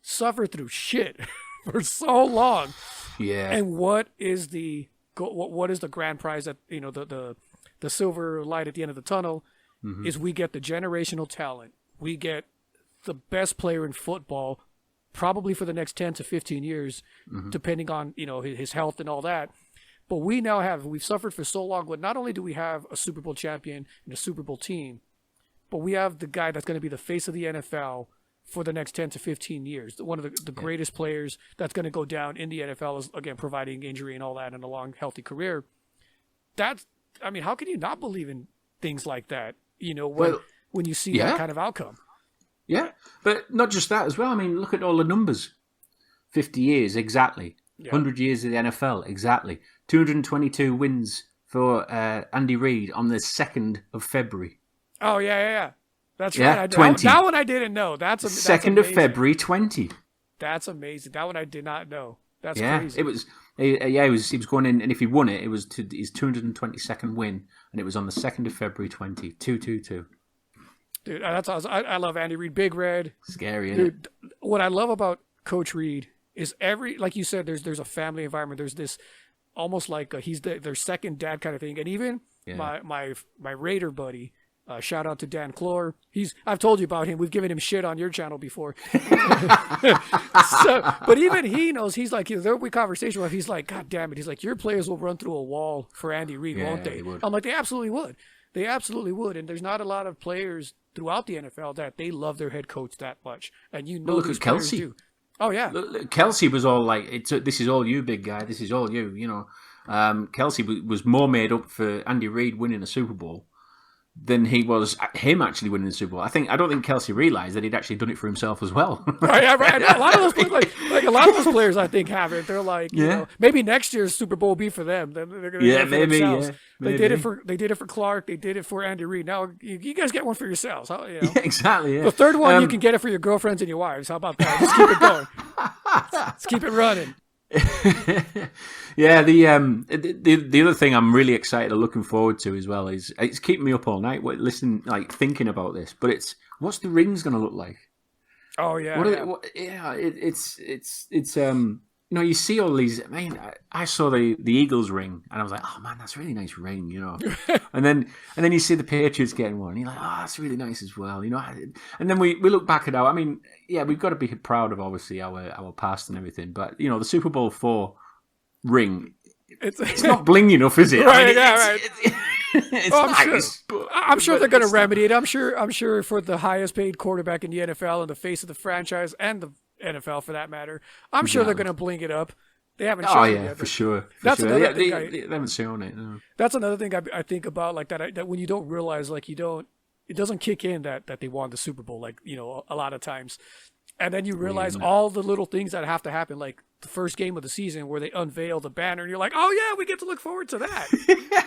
suffer through shit for so long. Yeah. And what is the grand prize that the silver light at the end of the tunnel is we get the generational talent. We get the best player in football probably for the next 10 to 15 years, depending on his health and all that. But we've suffered for so long, but not only do we have a Super Bowl champion and a Super Bowl team, but we have the guy that's going to be the face of the NFL for the next 10 to 15 years. One of the greatest players that's going to go down in the NFL is, again, providing injury and all that and a long, healthy career. How can you not believe in things like that, when you see that kind of outcome? Yeah, but not just that as well. I mean, look at all the numbers. 50 years, exactly. 100 years of the NFL, exactly. 222 wins for Andy Reid on the 2nd of February. Oh, yeah. That's right. Yeah, 20. That one I didn't know. That's 2nd of February, 20. That's amazing. That one I did not know. That's crazy. It was. He was going in, and if he won it, it was his 222nd win, and it was on the 2nd of February, 20. 222. Dude, that's awesome. I love Andy Reid. Big Red. Scary, isn't Dude, what I love about Coach Reid is like you said, there's a family environment. There's this almost like he's their second dad kind of thing. And even my Raider buddy, shout out to Dan Clore. I've told you about him. We've given him shit on your channel before. But even he knows, he's like, there'll be conversation where he's like, God damn it. He's like, your players will run through a wall for Andy Reid, won't they? I'm like, they absolutely would. They absolutely would. And there's not a lot of players throughout the NFL that they love their head coach that much. And look at Kelce. Do. Oh, yeah. Kelce was all like, this is all you, big guy. This is all you, Kelce was more made up for Andy Reid winning a Super Bowl than he was him actually winning the Super Bowl. I don't think Kelce realised that he'd actually done it for himself as well. Right. A lot of those players, like a lot of those players, I think have it. They're like, maybe next year's Super Bowl will be for them. They're going to do it for themselves. They did it for Clark. They did it for Andy Reid. Now you guys get one for yourselves. Yeah, exactly. Yeah. The third one you can get it for your girlfriends and your wives. How about that? Just keep it going. Let's keep it running. Yeah, the other thing I'm really excited and looking forward to as well is it's keeping me up all night listening, like thinking about this. But it's what's the rings going to look like? Oh yeah, What, yeah. it's you know, you see all these. I mean, I saw the Eagles ring, and I was like, oh man, that's a really nice ring, you know. and then you see the Patriots getting one, and you're like, oh, that's really nice as well, you know. And then we look back at I mean, yeah, we've got to be proud of obviously our past and everything, but you know, the Super Bowl IV ring, it's not bling enough, is it? Right, I mean, right. It's I'm nice. sure. I'm sure they're going to remedy it. I'm sure for the highest paid quarterback in the NFL and the face of the franchise and the NFL for that matter, I'm sure they're going to bling it up. They haven't shown it yet. For sure. That's another thing. They haven't shown it. No. That's another thing I think about, like that when you don't realize, like it doesn't kick in that they won the Super Bowl, like, you know, a lot of times. And then you realize all the little things that have to happen, like the first game of the season where they unveil the banner, and you're like, oh yeah, we get to look forward to that.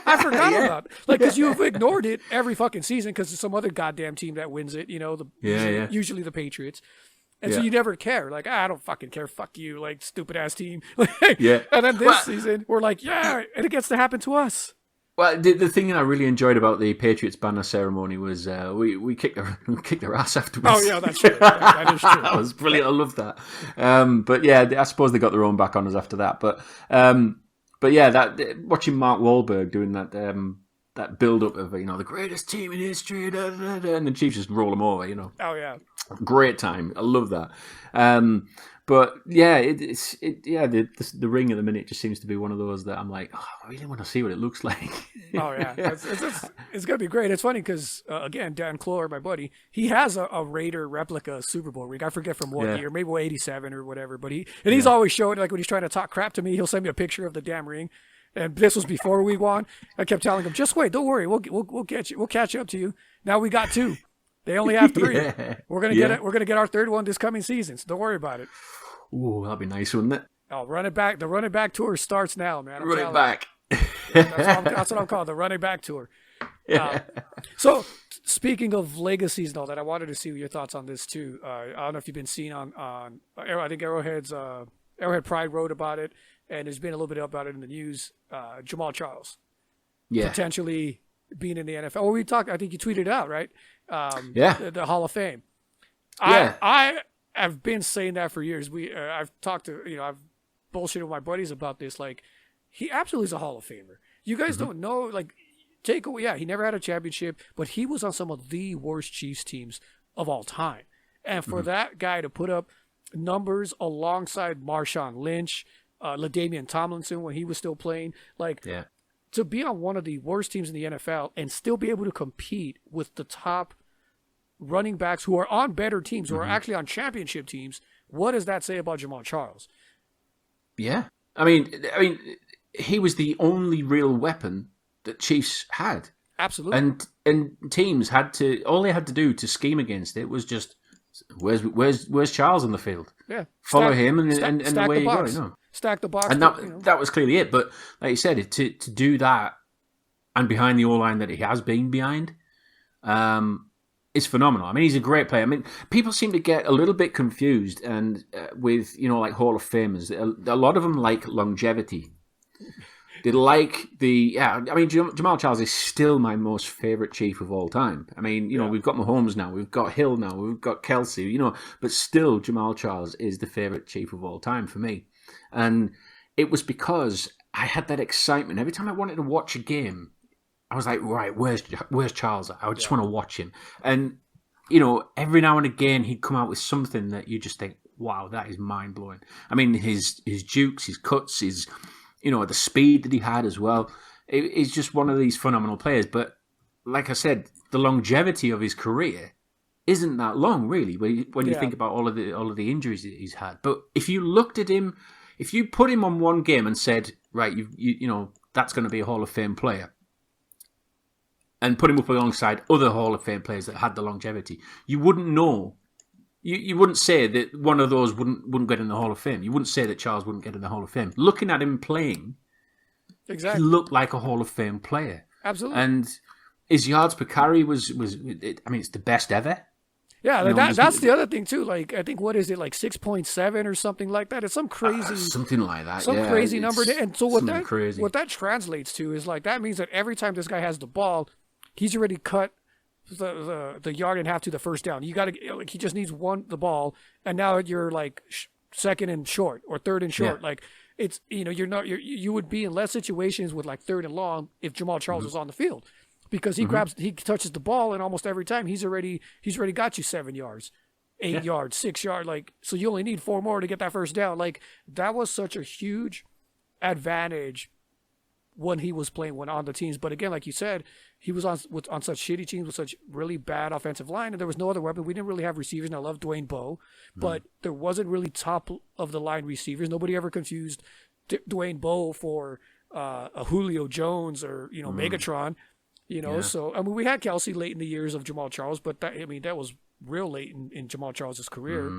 I forgot about it. Like, because you've ignored it every fucking season because there's some other goddamn team that wins it, you know, usually the Patriots. And so you never care. Like, I don't fucking care. Fuck you, like, stupid ass team. And then this season, we're like, yeah, and it gets to happen to us. Well, the thing that I really enjoyed about the Patriots banner ceremony was we kicked their ass afterwards. Oh yeah, that's true. That is true. That was brilliant. I love that. But yeah, I suppose they got their own back on us after that. But yeah, that watching Mark Wahlberg doing that build up of, you know, the greatest team in history, and the Chiefs just roll them over, you know. Oh yeah, great time. I love that. But yeah, the ring at the minute just seems to be one of those that I'm like, oh, I really want to see what it looks like. Oh yeah, it's gonna be great. It's funny because again, Dan Clore, my buddy, he has a Raider replica Super Bowl ring. I forget from what year, maybe 87 or whatever. But he's always showing, like, when he's trying to talk crap to me, he'll send me a picture of the damn ring. And this was before we won. I kept telling him, just wait, don't worry, we'll get you, we'll catch up to you. Now we got 2. They only have 3. We're gonna get it. We're gonna get our 3rd one this coming season. So don't worry about it. Ooh, that'd be nice, wouldn't it? Oh, run it back. The running back tour starts now, man. Run it back. That's what I'm calling the running back tour. So speaking of legacies and all that, I wanted to see your thoughts on this too. I don't know if you've been seeing on I think Arrowhead Pride wrote about it, and there's been a little bit about it in the news. Jamal Charles, potentially being in the NFL. Well, I think you tweeted it out, right? The Hall of Fame. I have been saying that for years. I've talked to, I've bullshitted with my buddies about this. Like, he absolutely is a Hall of Famer. You guys don't know, like, he never had a championship, but he was on some of the worst Chiefs teams of all time. And for that guy to put up numbers alongside Marshawn Lynch, LaDainian Tomlinson when he was still playing, to be on one of the worst teams in the NFL and still be able to compete with the top running backs who are on better teams, who are actually on championship teams, what does that say about Jamal Charles? Yeah. I mean, he was the only real weapon that Chiefs had. Absolutely. And teams all they had to do to scheme against it was just, where's Charles on the field? Yeah. Follow him and away you go. You know? Stack the box. And that was clearly it. But like you said, to do that and behind the O-line that he has been behind, is phenomenal. I mean, he's a great player. I mean, people seem to get a little bit confused and with, like Hall of Famers. A lot of them like longevity. They like Jamal Charles is still my most favourite Chief of all time. I mean, we've got Mahomes now, we've got Hill now, we've got Kelsey, but still Jamal Charles is the favourite Chief of all time for me. And it was because I had that excitement. Every time I wanted to watch a game, I was like, right, where's Charles? I just want to watch him. And, every now and again he'd come out with something that you just think, wow, that is mind-blowing. I mean, his jukes, his cuts, his... the speed that he had as well. He's just one of these phenomenal players. But like I said, the longevity of his career isn't that long, really, when you think about all of the injuries that he's had. But if you looked at him, if you put him on one game and said, right, that's going to be a Hall of Fame player, and put him up alongside other Hall of Fame players that had the longevity, you wouldn't know. You wouldn't say that one of those wouldn't get in the Hall of Fame. You wouldn't say that Charles wouldn't get in the Hall of Fame. Looking at him playing, exactly, he looked like a Hall of Fame player. Absolutely. And his yards per carry was it's the best ever. Yeah, that's the other thing too. Like, I think, what is it, like 6.7 or something like that? It's some crazy something like that. Crazy number. And so what that translates to is, like, that means that every time this guy has the ball, he's already cut the yard and a half to the first down. You got to like he just needs the ball, and now you're like second and short or third and short. Like it's you would be in less situations with like third and long if Jamal Charles was on the field, because he touches the ball, and almost every time he's already got you 7 yards. 8 yards, 6 yards, like, so you only need 4 more to get that first down. Like, that was such a huge advantage when he was playing on the teams. But again, like you said, he was on such shitty teams with such really bad offensive line, and there was no other weapon. We didn't really have receivers, and I love Dwayne Bowe, but there wasn't really top of the line receivers. Nobody ever confused Dwayne Bowe for a Julio Jones or Megatron. So I mean, we had Kelsey late in the years of Jamal Charles, but that was real late in Jamal Charles' career.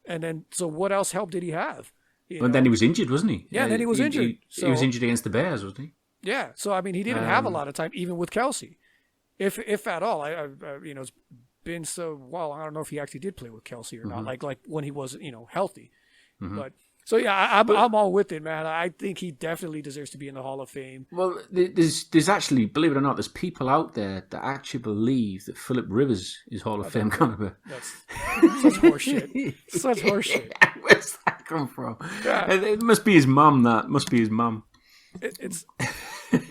And then, so what else help did he have? And then he was injured, wasn't he? Yeah, then he was injured. He was injured against the Bears, wasn't he? Yeah, so I mean, he didn't have a lot of time, even with Kelsey, if at all. It's been so well. I don't know if he actually did play with Kelsey or not. Like when he was healthy. But so yeah, I'm all with it, man. I think he definitely deserves to be in the Hall of Fame. Well, there's actually, believe it or not, there's people out there that actually believe that Philip Rivers is Hall of Fame caliber. That's such horseshit. Such horseshit. Where's that come from? Yeah. It must be his mum. That must be his mum. It's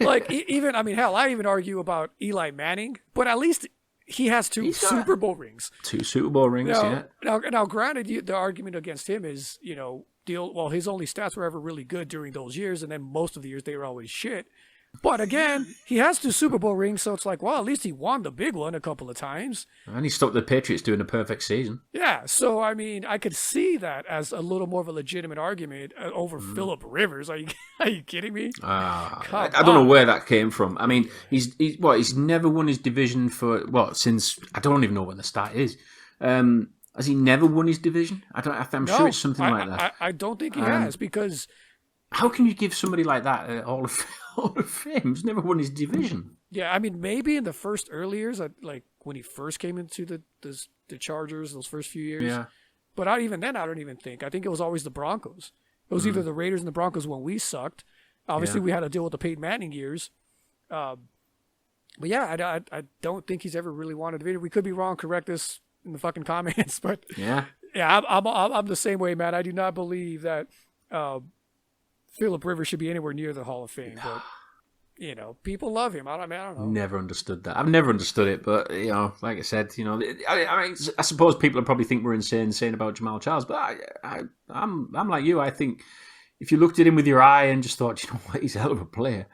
like even I even argue about Eli Manning, but at least he has 2 Super Bowl rings. 2 Super Bowl rings, yeah. Now, granted, the argument against him is his only stats were ever really good during those years, and then most of the years they were always shit. But again, he has 2 Super Bowl rings, so it's like, well, at least he won the big one a couple of times. And he stopped the Patriots doing a perfect season. Yeah, so I mean, I could see that as a little more of a legitimate argument over Philip Rivers. Are you kidding me? I don't know where that came from. I mean, he's never won his division since I don't even know when the start is. Has he never won his division? I'm sure it's something like that. I don't think he has, because how can you give somebody like that Hall of Fame? He's never won his division. Yeah, I mean, maybe in the first early years, like when he first came into the Chargers, those first few years. Yeah. But even then, I don't even think. I think it was always the Broncos. It was either the Raiders and the Broncos when we sucked. Obviously, we had to deal with the Peyton Manning years. But yeah, I don't think he's ever really won a division. We could be wrong. Correct us in the fucking comments. But yeah, I'm the same way, man. I do not believe that Philip Rivers should be anywhere near the Hall of Fame. But people love him. I don't know. Never understood that. I've never understood it. But like I said, I suppose people probably think we're insane saying about Jamal Charles. But I'm like you. I think if you looked at him with your eye and just thought, what, he's a hell of a player.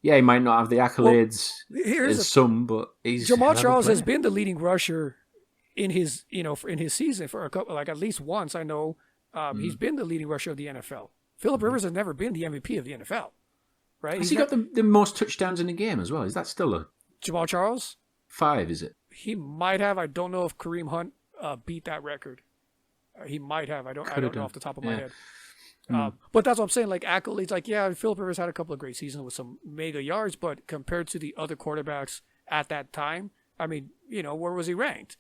Yeah, he might not have the accolades as some, but he's Jamal Charles has been the leading rusher in his season for a couple, like at least once. I know he's been the leading rusher of the NFL. Philip Rivers has never been the MVP of the NFL, right? Has he got the most touchdowns in a game as well? Is that still a Jamal Charles? 5, is it? He might have. I don't know if Kareem Hunt beat that record. He might have. I don't know off the top of my head. But that's what I'm saying. Like accolades, like Philip Rivers had a couple of great seasons with some mega yards, but compared to the other quarterbacks at that time, I mean, where was he ranked?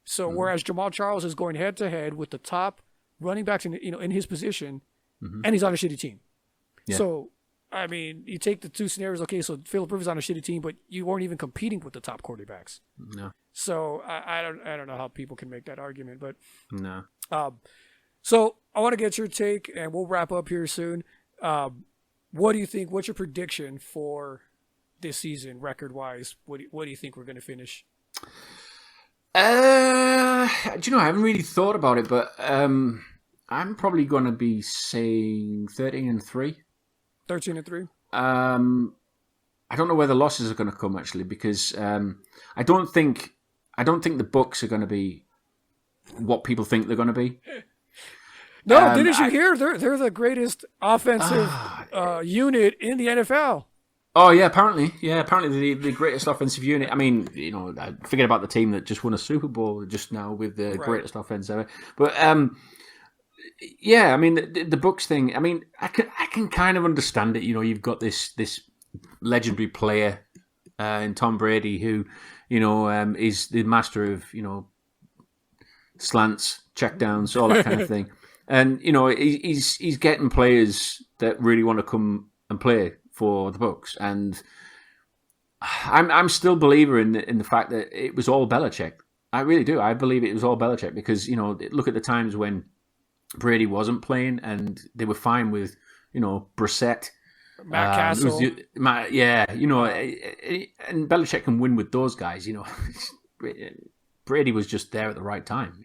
So whereas Jamal Charles is going head to head with the top running backs in his position, and he's on a shitty team. Yeah. So I mean, you take the two scenarios. Okay, so Philip Rivers on a shitty team, but you weren't even competing with the top quarterbacks. No. So I don't know how people can make that argument, but no. So I want to get your take, and we'll wrap up here soon. What do you think? What's your prediction for this season, record-wise? What do you think we're going to finish? I haven't really thought about it, but I'm probably going to be saying 13-3. 13-3. I don't know where the losses are going to come actually, because I don't think the Bucs are going to be what people think they're going to be. No, didn't you hear? They're the greatest offensive unit in the NFL. Oh yeah, apparently the greatest offensive unit. I mean, forget about the team that just won a Super Bowl just now with the greatest offense ever. But yeah, I mean the Bucs thing. I mean, I can kind of understand it. You've got this legendary player in Tom Brady who is the master of slants, checkdowns, all that kind of thing. And he's getting players that really want to come and play for the Bucs, and I'm still a believer in the fact that it was all Belichick. I really do. I believe it was all Belichick because, look at the times when Brady wasn't playing and they were fine with, Brissett. Matt Castle. And Belichick can win with those guys, Brady was just there at the right time,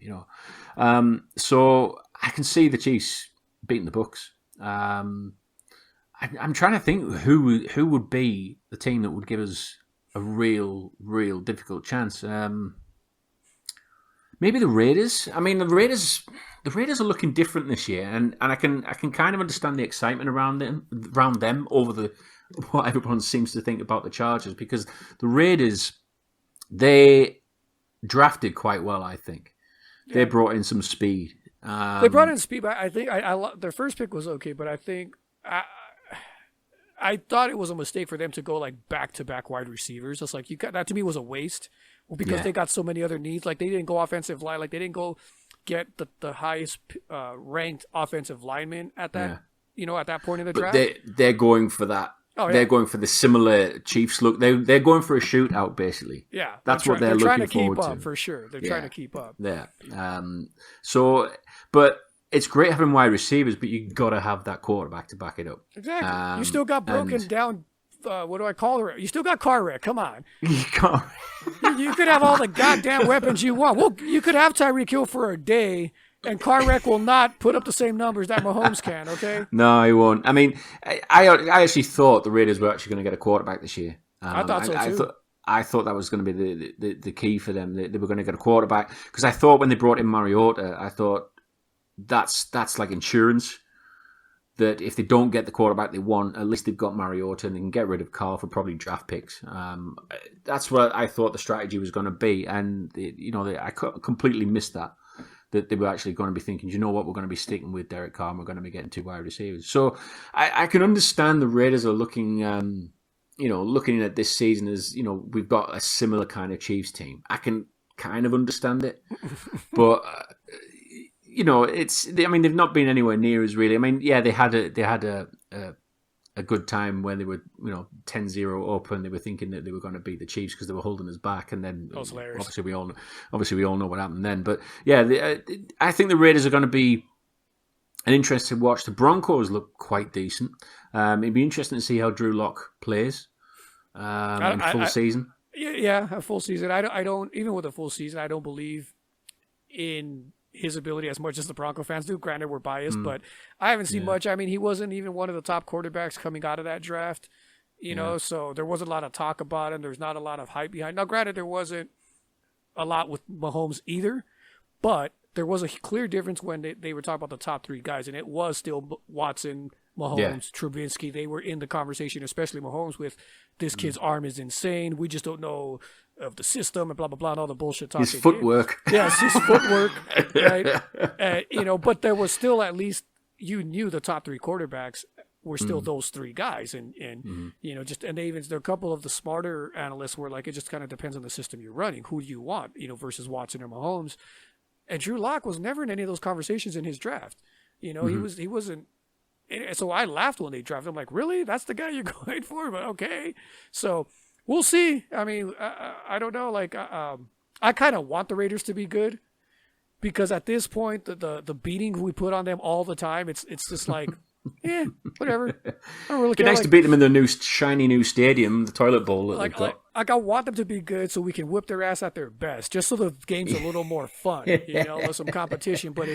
So I can see the Chiefs beating the Bucs. I'm trying to think who would be the team that would give us a real difficult chance. Maybe the Raiders. I mean, the Raiders are looking different this year, and I can kind of understand the excitement around them over what everyone seems to think about the Chargers, because the Raiders, they drafted quite well. I think they brought in some speed. They brought in speed, but I think their first pick was okay, but I think I thought it was a mistake for them to go like back-to-back wide receivers. It's like that to me was a waste because they got so many other needs. Like they didn't go offensive line. Like they didn't go get the highest ranked offensive lineman at that at that point in the draft. But they're going for that. Oh, yeah. They're going for the similar Chiefs look. They're going for a shootout basically. Yeah, that's what they're looking forward to. They're trying to keep up for sure. They're trying to keep up. Yeah. But it's great having wide receivers, but you got to have that quarterback to back it up. Exactly. You still got broken down. What do I call it? You still got car wreck. Come on. You could have all the goddamn weapons you want. Well, you could have Tyreek Hill for a day, and car wreck will not put up the same numbers that Mahomes can. Okay. No, he won't. I mean, I actually thought the Raiders were actually going to get a quarterback this year. I thought so too. I thought that was going to be the key for them. They were going to get a quarterback because I thought when they brought in Mariota, I thought that's like insurance. That if they don't get the quarterback they want, at least they've got Mariota and they can get rid of Carl for probably draft picks. That's what I thought the strategy was going to be, and I completely missed that they were actually going to be thinking, you know what, we're going to be sticking with Derek Carr, and we're going to be getting 2 wide receivers. So I can understand the Raiders are looking, looking at this season as we've got a similar kind of Chiefs team. I can kind of understand it, but. They've not been anywhere near as really. I mean, yeah, they had a good time when they were 10-0 up and they were thinking that they were going to beat the Chiefs because they were holding us back, and then obviously we all know what happened then. But yeah, I think the Raiders are going to be an interesting watch. The Broncos look quite decent. It'd be interesting to see how Drew Lock plays in full season. Yeah, a full season. I don't even with a full season, I don't believe in his ability as much as the Bronco fans do. Granted, we're biased, but I haven't seen much. I mean, he wasn't even one of the top quarterbacks coming out of that draft, so there wasn't a lot of talk about him. There's not a lot of hype behind. Now, granted, there wasn't a lot with Mahomes either, but there was a clear difference when they were talking about the top 3 guys, and it was still Watson, Mahomes, Trubinsky. They were in the conversation, especially Mahomes, with this kid's arm is insane. We just don't know of the system and blah, blah, blah, and all the bullshit talk. His footwork. Yes, his footwork, right? But there was still at least you knew the top 3 quarterbacks were still those 3 guys. And there are a couple of the smarter analysts were like, it just kind of depends on the system you're running. Who do you want, versus Watson or Mahomes? And Drew Lock was never in any of those conversations in his draft. He wasn't. So I laughed when they drafted him. Like, really? That's the guy you're going for? But okay. So we'll see. I mean, I don't know. Like, I kind of want the Raiders to be good because at this point, the beating we put on them all the time, it's just like, whatever. I don't really care. It'd be nice to beat them in the shiny new stadium, the toilet bowl that they've got. I want them to be good so we can whip their ass at their best, just so the game's a little more fun, with some competition. But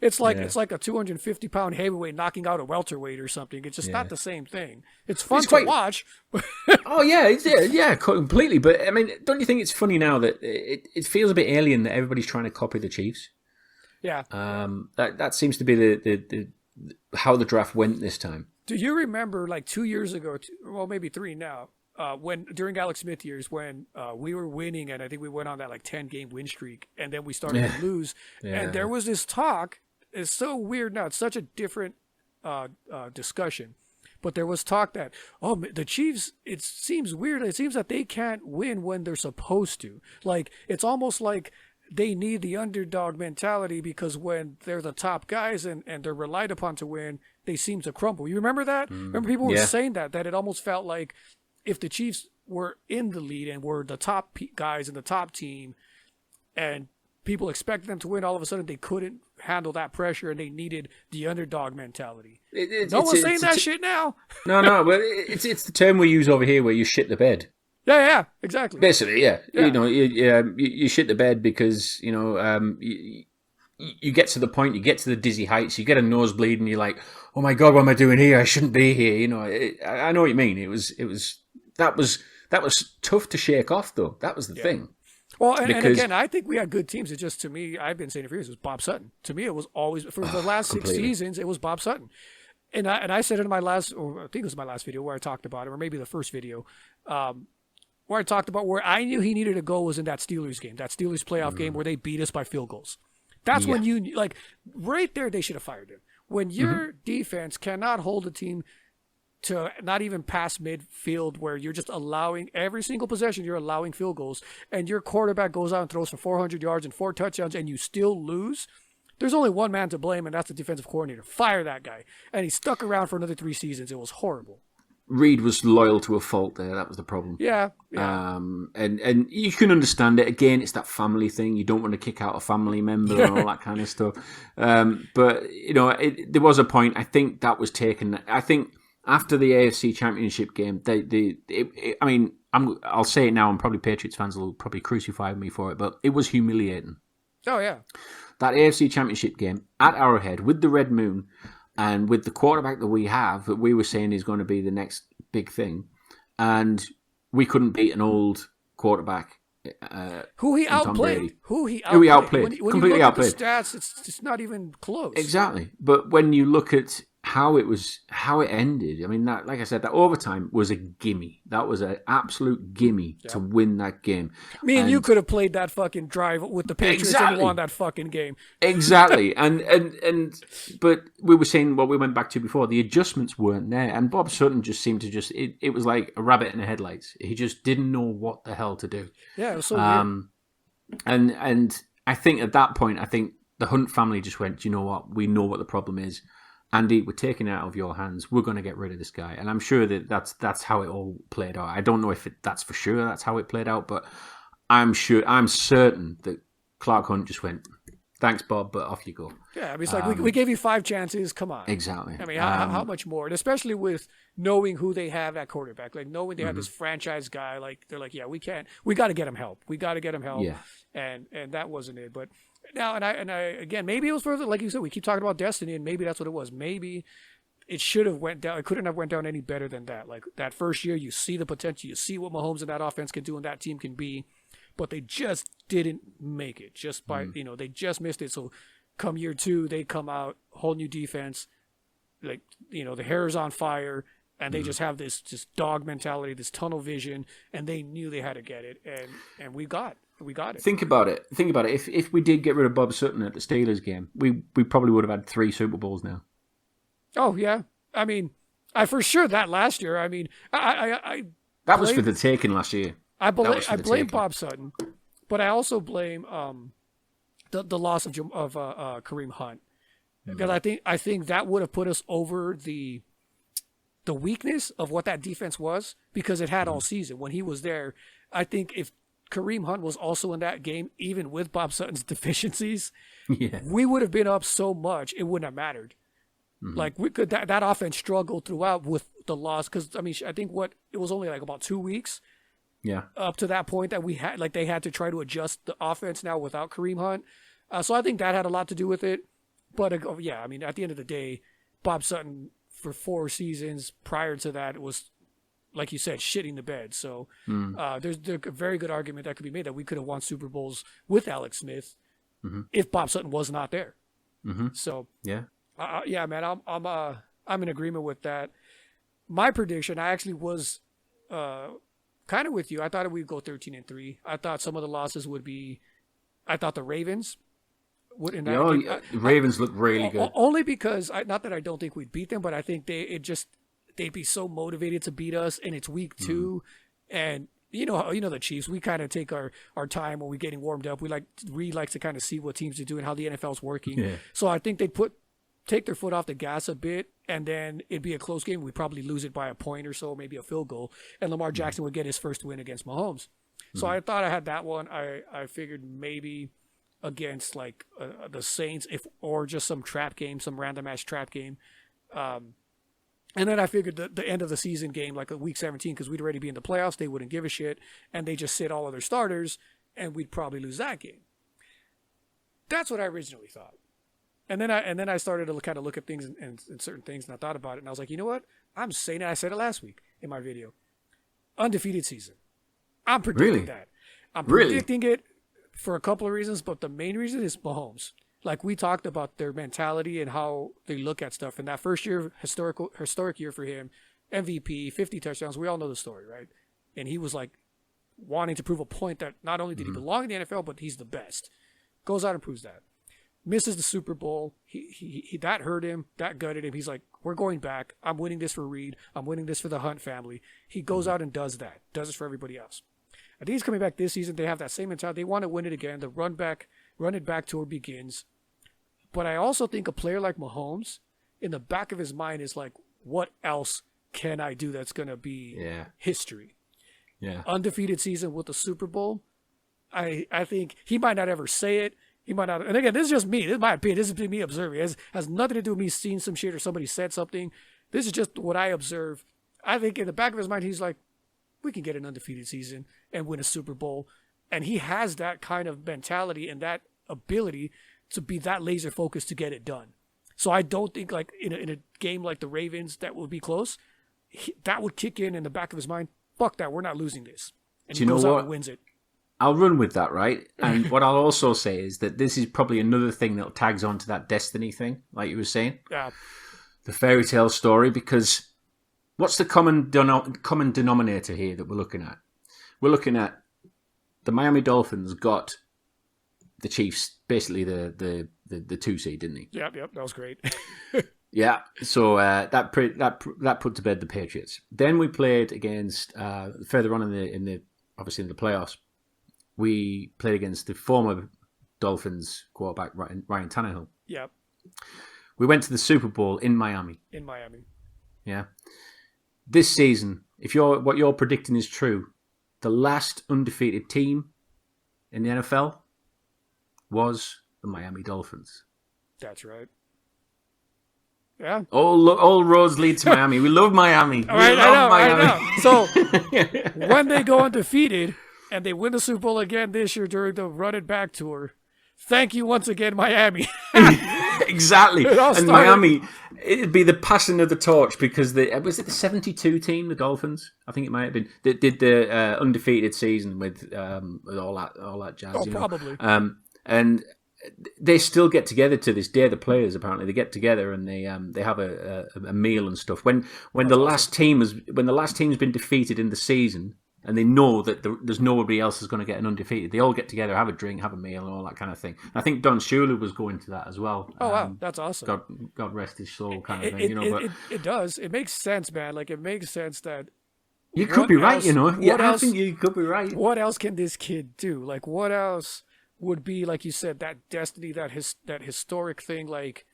it's like a 250-pound heavyweight knocking out a welterweight or something. It's just not the same thing. It's fun to watch. Oh yeah, completely. But I mean, don't you think it's funny now that it feels a bit alien that everybody's trying to copy the Chiefs? Yeah. That seems to be the how the draft went this time. Do you remember like 2 years ago, well maybe 3 now, when during Alex Smith years when we were winning and I think we went on that like 10-game win streak and then we started to lose and there was this talk. It's so weird now. It's such a different discussion. But there was talk that, the Chiefs, it seems weird. It seems that they can't win when they're supposed to. Like, it's almost like they need the underdog mentality because when they're the top guys and they're relied upon to win, they seem to crumble. You remember that? Remember people were saying that it almost felt like if the Chiefs were in the lead and were the top guys in the top team, and people expected them to win, all of a sudden they couldn't handle that pressure and they needed the underdog mentality. No one's saying that shit now. No, but it's the term we use over here where you shit the bed. Yeah, exactly. Basically, yeah. You know, you shit the bed because, you know, you get to the point, you get to the dizzy heights, you get a nosebleed and you're like, oh my God, what am I doing here? I shouldn't be here. You know, I know what you mean. That was tough to shake off though. That was the thing. Well, and again, I think we had good teams. It's just, to me, I've been saying it for years, it was Bob Sutton. To me, it was always, for the last 6 seasons, it was Bob Sutton. And I said it in my last, or I think it was my last video where I talked about it, or maybe the first video, where I talked about where I knew he needed to go was in that Steelers game, that Steelers playoff game where they beat us by field goals. That's when you, like, right there, they should have fired him. When your defense cannot hold a team to not even past midfield, where you're just allowing every single possession, you're allowing field goals, and your quarterback goes out and throws for 400 yards and 4 touchdowns, and you still lose, there's only one man to blame, and that's the defensive coordinator. Fire that guy. And he stuck around for another 3 seasons. It was horrible. Reed was loyal to a fault there. That was the problem. Yeah. And you can understand it. Again, it's that family thing. You don't want to kick out a family member and all that kind of stuff. But, you know, there was a point, I think that was taken. I think after the AFC Championship game, I'll say it now, and probably Patriots fans will probably crucify me for it, but it was humiliating. Oh, yeah. That AFC Championship game at Arrowhead with the Red Moon and with the quarterback that we have, that we were saying is going to be the next big thing, and we couldn't beat an old quarterback. Who he outplayed. Completely When you look outplayed. at the stats, it's not even close. Exactly. But when you look at how it ended, I mean, that, like I said, that overtime was a gimme. That was an absolute gimme to win that game. Me and you could have played that fucking drive with the Patriots and won that fucking game. Exactly. But we were saying what we went back to before, the adjustments weren't there. And Bob Sutton just seemed to it was like a rabbit in the headlights. He just didn't know what the hell to do. Yeah, it was so weird. And I think at that point, the Hunt family just went, you know what? We know what the problem is. Andy, we're taking it out of your hands. We're going to get rid of this guy. And I'm sure that's how it all played out. I don't know if that's for sure that's how it played out, but I'm certain that Clark Hunt just went, thanks, Bob, but off you go. Yeah, I mean, it's like, we gave you 5 chances. Come on. Exactly. I mean, how much more? And especially with knowing who they have at quarterback, like knowing they have this franchise guy, like they're like, yeah, we got to get him help. We got to get him help. Yeah. And that wasn't it. But now, and I again, maybe it was further, like you said, we keep talking about destiny, and maybe that's what it was. Maybe it should have went down. It couldn't have went down any better than that. Like that first year, you see the potential, you see what Mahomes and that offense can do and that team can be, but they just didn't make it. Just by they just missed it. So come year 2, they come out, whole new defense, like the hair is on fire, and they just have this dog mentality, this tunnel vision, and they knew they had to get it, and we got it. Think about it. If we did get rid of Bob Sutton at the Steelers game, we probably would have had 3 Super Bowls now. Oh yeah, I mean, I for sure that last year. I mean, I that was for the taking last year. I blame Bob Sutton, but I also blame the loss of Kareem Hunt, because I think that would have put us over the weakness of what that defense was, because it had all season when he was there. I think if Kareem Hunt was also in that game, even with Bob Sutton's deficiencies, we would have been up so much it wouldn't have mattered. Like we could that offense struggled throughout with the loss, because I mean I think it was only like about 2 weeks. Yeah. Up to that point that we had, like, they had to try to adjust the offense now without Kareem Hunt. So I think that had a lot to do with it. But I mean, at the end of the day, Bob Sutton for 4 seasons prior to that was, like you said, shitting the bed. So there's a very good argument that could be made that we could have won Super Bowls with Alex Smith if Bob Sutton was not there. So yeah, man, I'm in agreement with that. My prediction, I actually was kind of with you. I thought we'd go 13-3. I thought some of the losses would be. I thought the Ravens would. The Ravens look really good. Only because not that I don't think we'd beat them, but I think they'd be so motivated to beat us, and it's week 2, and you know the Chiefs. We kind of take our time when we're getting warmed up. Reed likes to kind of see what teams are doing, how the NFL's working. Yeah. So I think they'd put take their foot off the gas a bit, and then it'd be a close game. We'd probably lose it by a point or so, maybe a field goal, and Lamar Jackson would get his first win against Mahomes. So I thought I had that one. I figured maybe against like the Saints, or just some trap game, some random ass trap game. And then I figured the end of the season game, like a week 17, because we'd already be in the playoffs, they wouldn't give a shit, and they just sit all of their starters, and we'd probably lose that game. That's what I originally thought. And then I started to kind of look at things and certain things, and I thought about it, and I was like, you know what? I'm saying it. I said it last week in my video. Undefeated season. I'm predicting that. I'm predicting it for a couple of reasons, but the main reason is Mahomes. Like we talked about their mentality and how they look at stuff. And that first year, historic year for him, MVP, 50 touchdowns. We all know the story, right? And he was like wanting to prove a point that not only did he belong in the NFL, but he's the best. Goes out and proves that. Misses the Super Bowl. He that hurt him. That gutted him. He's like, we're going back. I'm winning this for Reed. I'm winning this for the Hunt family. He goes out and does that. Does it for everybody else. I think he's coming back this season. They have that same mentality. They want to win it again. The run it back tour begins. But I also think a player like Mahomes, in the back of his mind, is like, what else can I do that's going to be history? Yeah. Undefeated season with the Super Bowl. I think he might not ever say it. He might not. And again, this is just me. This is my opinion. This is me observing. It has nothing to do with me seeing some shit or somebody said something. This is just what I observe. I think in the back of his mind, he's like, we can get an undefeated season and win a Super Bowl. And he has that kind of mentality and that ability to be that laser focused to get it done. So I don't think like in a game like the Ravens that would be close, that would kick in the back of his mind. Fuck that, we're not losing this. And he goes out and wins it. I'll run with that, right? And what I'll also say is that this is probably another thing that tags on to that destiny thing, like you were saying. Yeah. The fairy tale story, because what's the common denominator here that we're looking at? We're looking at the Miami Dolphins got the Chiefs, basically the 2 seed, didn't he? Yep, that was great. Yeah, so that put to bed the Patriots. Then we played against further on in the obviously in the playoffs. We played against the former Dolphins quarterback Ryan Tannehill. Yep. We went to the Super Bowl in Miami. Yeah. This season, if what you're predicting is true, the last undefeated team in the NFL was the Miami Dolphins. That's right. Yeah. All roads lead to Miami. We love Miami. I know. So when they go undefeated and they win the Super Bowl again this year during the Run It Back tour, thank you once again, Miami. Exactly. And Miami, it'd be the passing of the torch because was it the 72 team, the Dolphins? I think it might have been. That did the undefeated season with all that jazz. Oh, probably. And they still get together to this day. The players apparently they get together and they have a meal and stuff. When the last team's been defeated in the season and they know that there's nobody else is going to get an undefeated, they all get together, have a drink, have a meal, and all that kind of thing. I think Don Shula was going to that as well. Oh wow, that's awesome. God rest his soul, kind of thing. But it does. It makes sense, man. Like it makes sense that you could be right. I think you could be right. What else can this kid do? Like what else would be, like you said, that destiny, that historic thing? Like,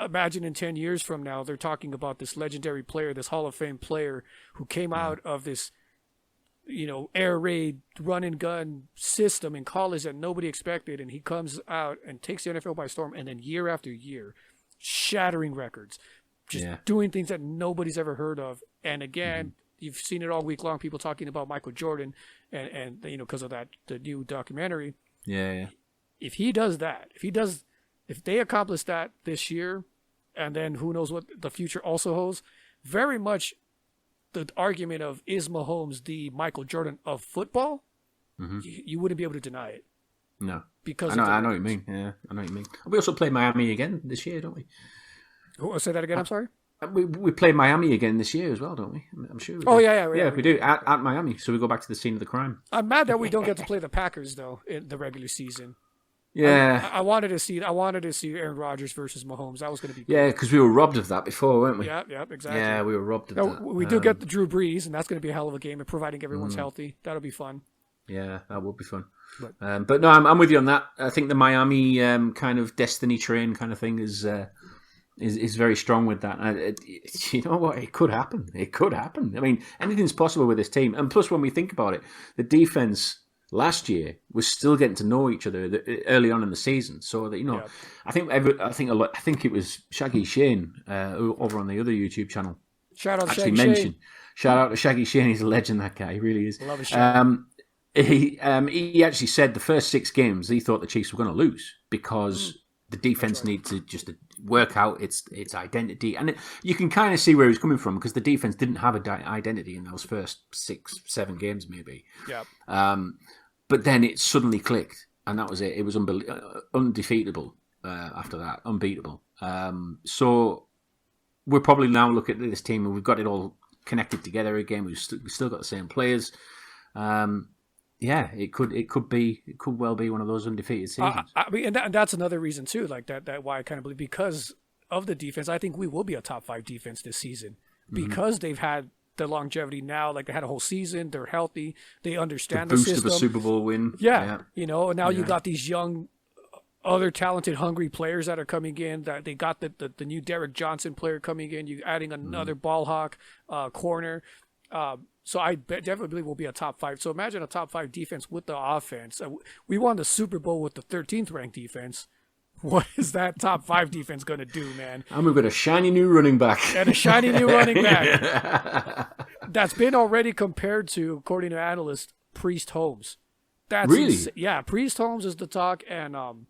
imagine in 10 years from now, they're talking about this legendary player, this Hall of Fame player who came out of this, air raid, run and gun system in college that nobody expected, and he comes out and takes the NFL by storm, and then year after year, shattering records, just doing things that nobody's ever heard of. And again, you've seen it all week long, people talking about Michael Jordan, and because of the new documentary. Yeah. If he does that, if they accomplish that this year, and then who knows what the future also holds, very much the argument of is Mahomes the Michael Jordan of football, you wouldn't be able to deny it. No. Because I know what you mean. Yeah, I know what you mean. We also play Miami again this year, don't we? Oh, say that again, I'm sorry? We play Miami again this year as well, don't we? I'm sure we do. Oh, yeah. Yeah, we do. At Miami, so we go back to the scene of the crime. I'm mad that we don't get to play the Packers, though, in the regular season. Yeah. I wanted to see Aaron Rodgers versus Mahomes. That was going to be cool. Yeah, because we were robbed of that before, weren't we? Yeah, exactly. Yeah, we were robbed of that. We do get the Drew Brees, and that's going to be a hell of a game, and providing everyone's healthy. That'll be fun. Yeah, that would be fun. But no, I'm with you on that. I think the Miami kind of destiny train kind of thing is is very strong with that. And you know what? It could happen. It could happen. I mean, anything's possible with this team. And plus, when we think about it, the defense last year was still getting to know each other early on in the season. So that I think it was Shaggy Shane over on the other YouTube channel. Shout out to Shaggy Shane. Shout out to Shaggy Shane. He's a legend. That guy, he really is. Love his show. He actually said the first 6 games he thought the Chiefs were going to lose because the defense needed to just work out its identity, and you can kind of see where he was coming from because the defense didn't have an identity in those first 6-7 games, maybe. Yeah. But then it suddenly clicked, and that was it. It was undefeatable after that, unbeatable. So we're probably now looking at this team and we've got it all connected together again. We've still got the same players. It could well be one of those undefeated seasons. I mean, and that's another reason too. Like that why I kind of believe because of the defense. I think we will be a top 5 defense this season because they've had the longevity now. Like they had a whole season. They're healthy. They understand the system. Boost of a Super Bowl win. Yeah. And now you got these young, other talented, hungry players that are coming in. That they got the new Derek Johnson player coming in. You adding another ball hawk corner. So I definitely believe we'll be a top 5. So imagine a top 5 defense with the offense. We won the Super Bowl with the 13th ranked defense. What is that top 5 defense going to do, man? And we've got a shiny new running back. And a shiny new running back. That's been already compared to, according to analysts, Priest Holmes. That's really? Yeah, Priest Holmes is the talk, and Darren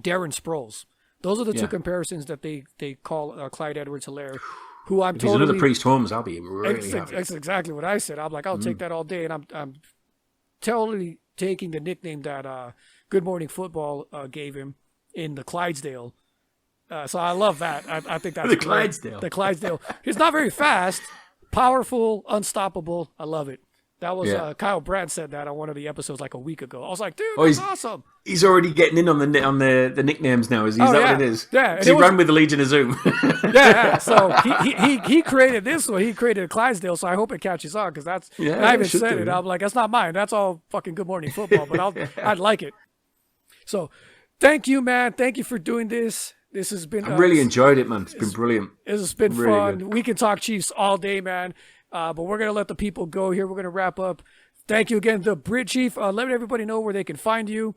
Sproles. Those are the 2 comparisons that they call Clyde Edwards-Helaire. Who I'm if totally. He's another Priest Holmes, I'll be really happy. That's exactly what I said. I'm like, I'll take that all day, and I'm totally taking the nickname that Good Morning Football gave him in the Clydesdale. So I love that. I think that's the Clydesdale. The Clydesdale. He's not very fast, powerful, unstoppable. I love it. That was Kyle Brandt said that on one of the episodes like a week ago. I was like, dude, that's awesome. He's already getting in on the nicknames now. Is that what it is? Yeah. He ran with the Legion of Zoom. Yeah. So he created this one. He created a Clydesdale. So I hope it catches on because that's. Yeah, I even said it. I'm like, that's not mine. That's all fucking Good Morning Football. But I'd like it. So, thank you, man. Thank you for doing this. This has been. I really enjoyed it, man. It's been brilliant. It's been really fun. Good. We can talk Chiefs all day, man. But we're going to let the people go here. We're going to wrap up. Thank you again, the Brit Chief. Let everybody know where they can find you.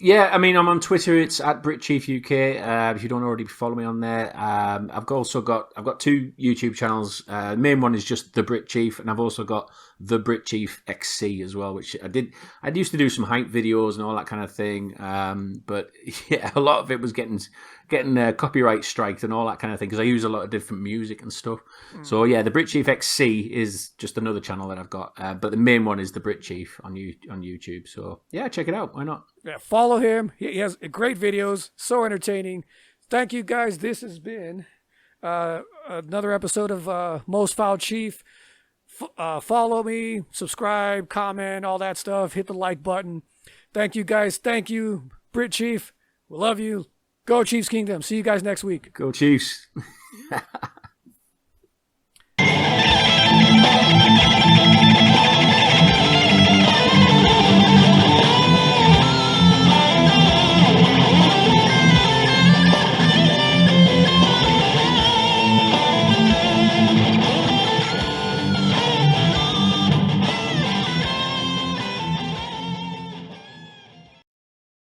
Yeah, I mean, I'm on Twitter. It's at Brit Chief UK. If you don't already follow me on there, I've got 2 YouTube channels. The main one is just the Brit Chief, and I've also got the Brit Chief XC as well, which I used to do some hype videos and all that kind of thing. But yeah, a lot of it was getting copyright striked and all that kind of thing because I use a lot of different music and stuff. So yeah, the Brit Chief XC is just another channel that I've got, but the main one is the Brit Chief on YouTube. So yeah, check it out. Why not? Yeah, follow him. He has great videos, so entertaining. Thank you, guys. This has been another episode of Most Foul Chief. Follow me, subscribe, comment, all that stuff. Hit the like button. Thank you, guys. Thank you, Brit Chief. We love you. Go Chiefs Kingdom. See you guys next week. Go Chiefs.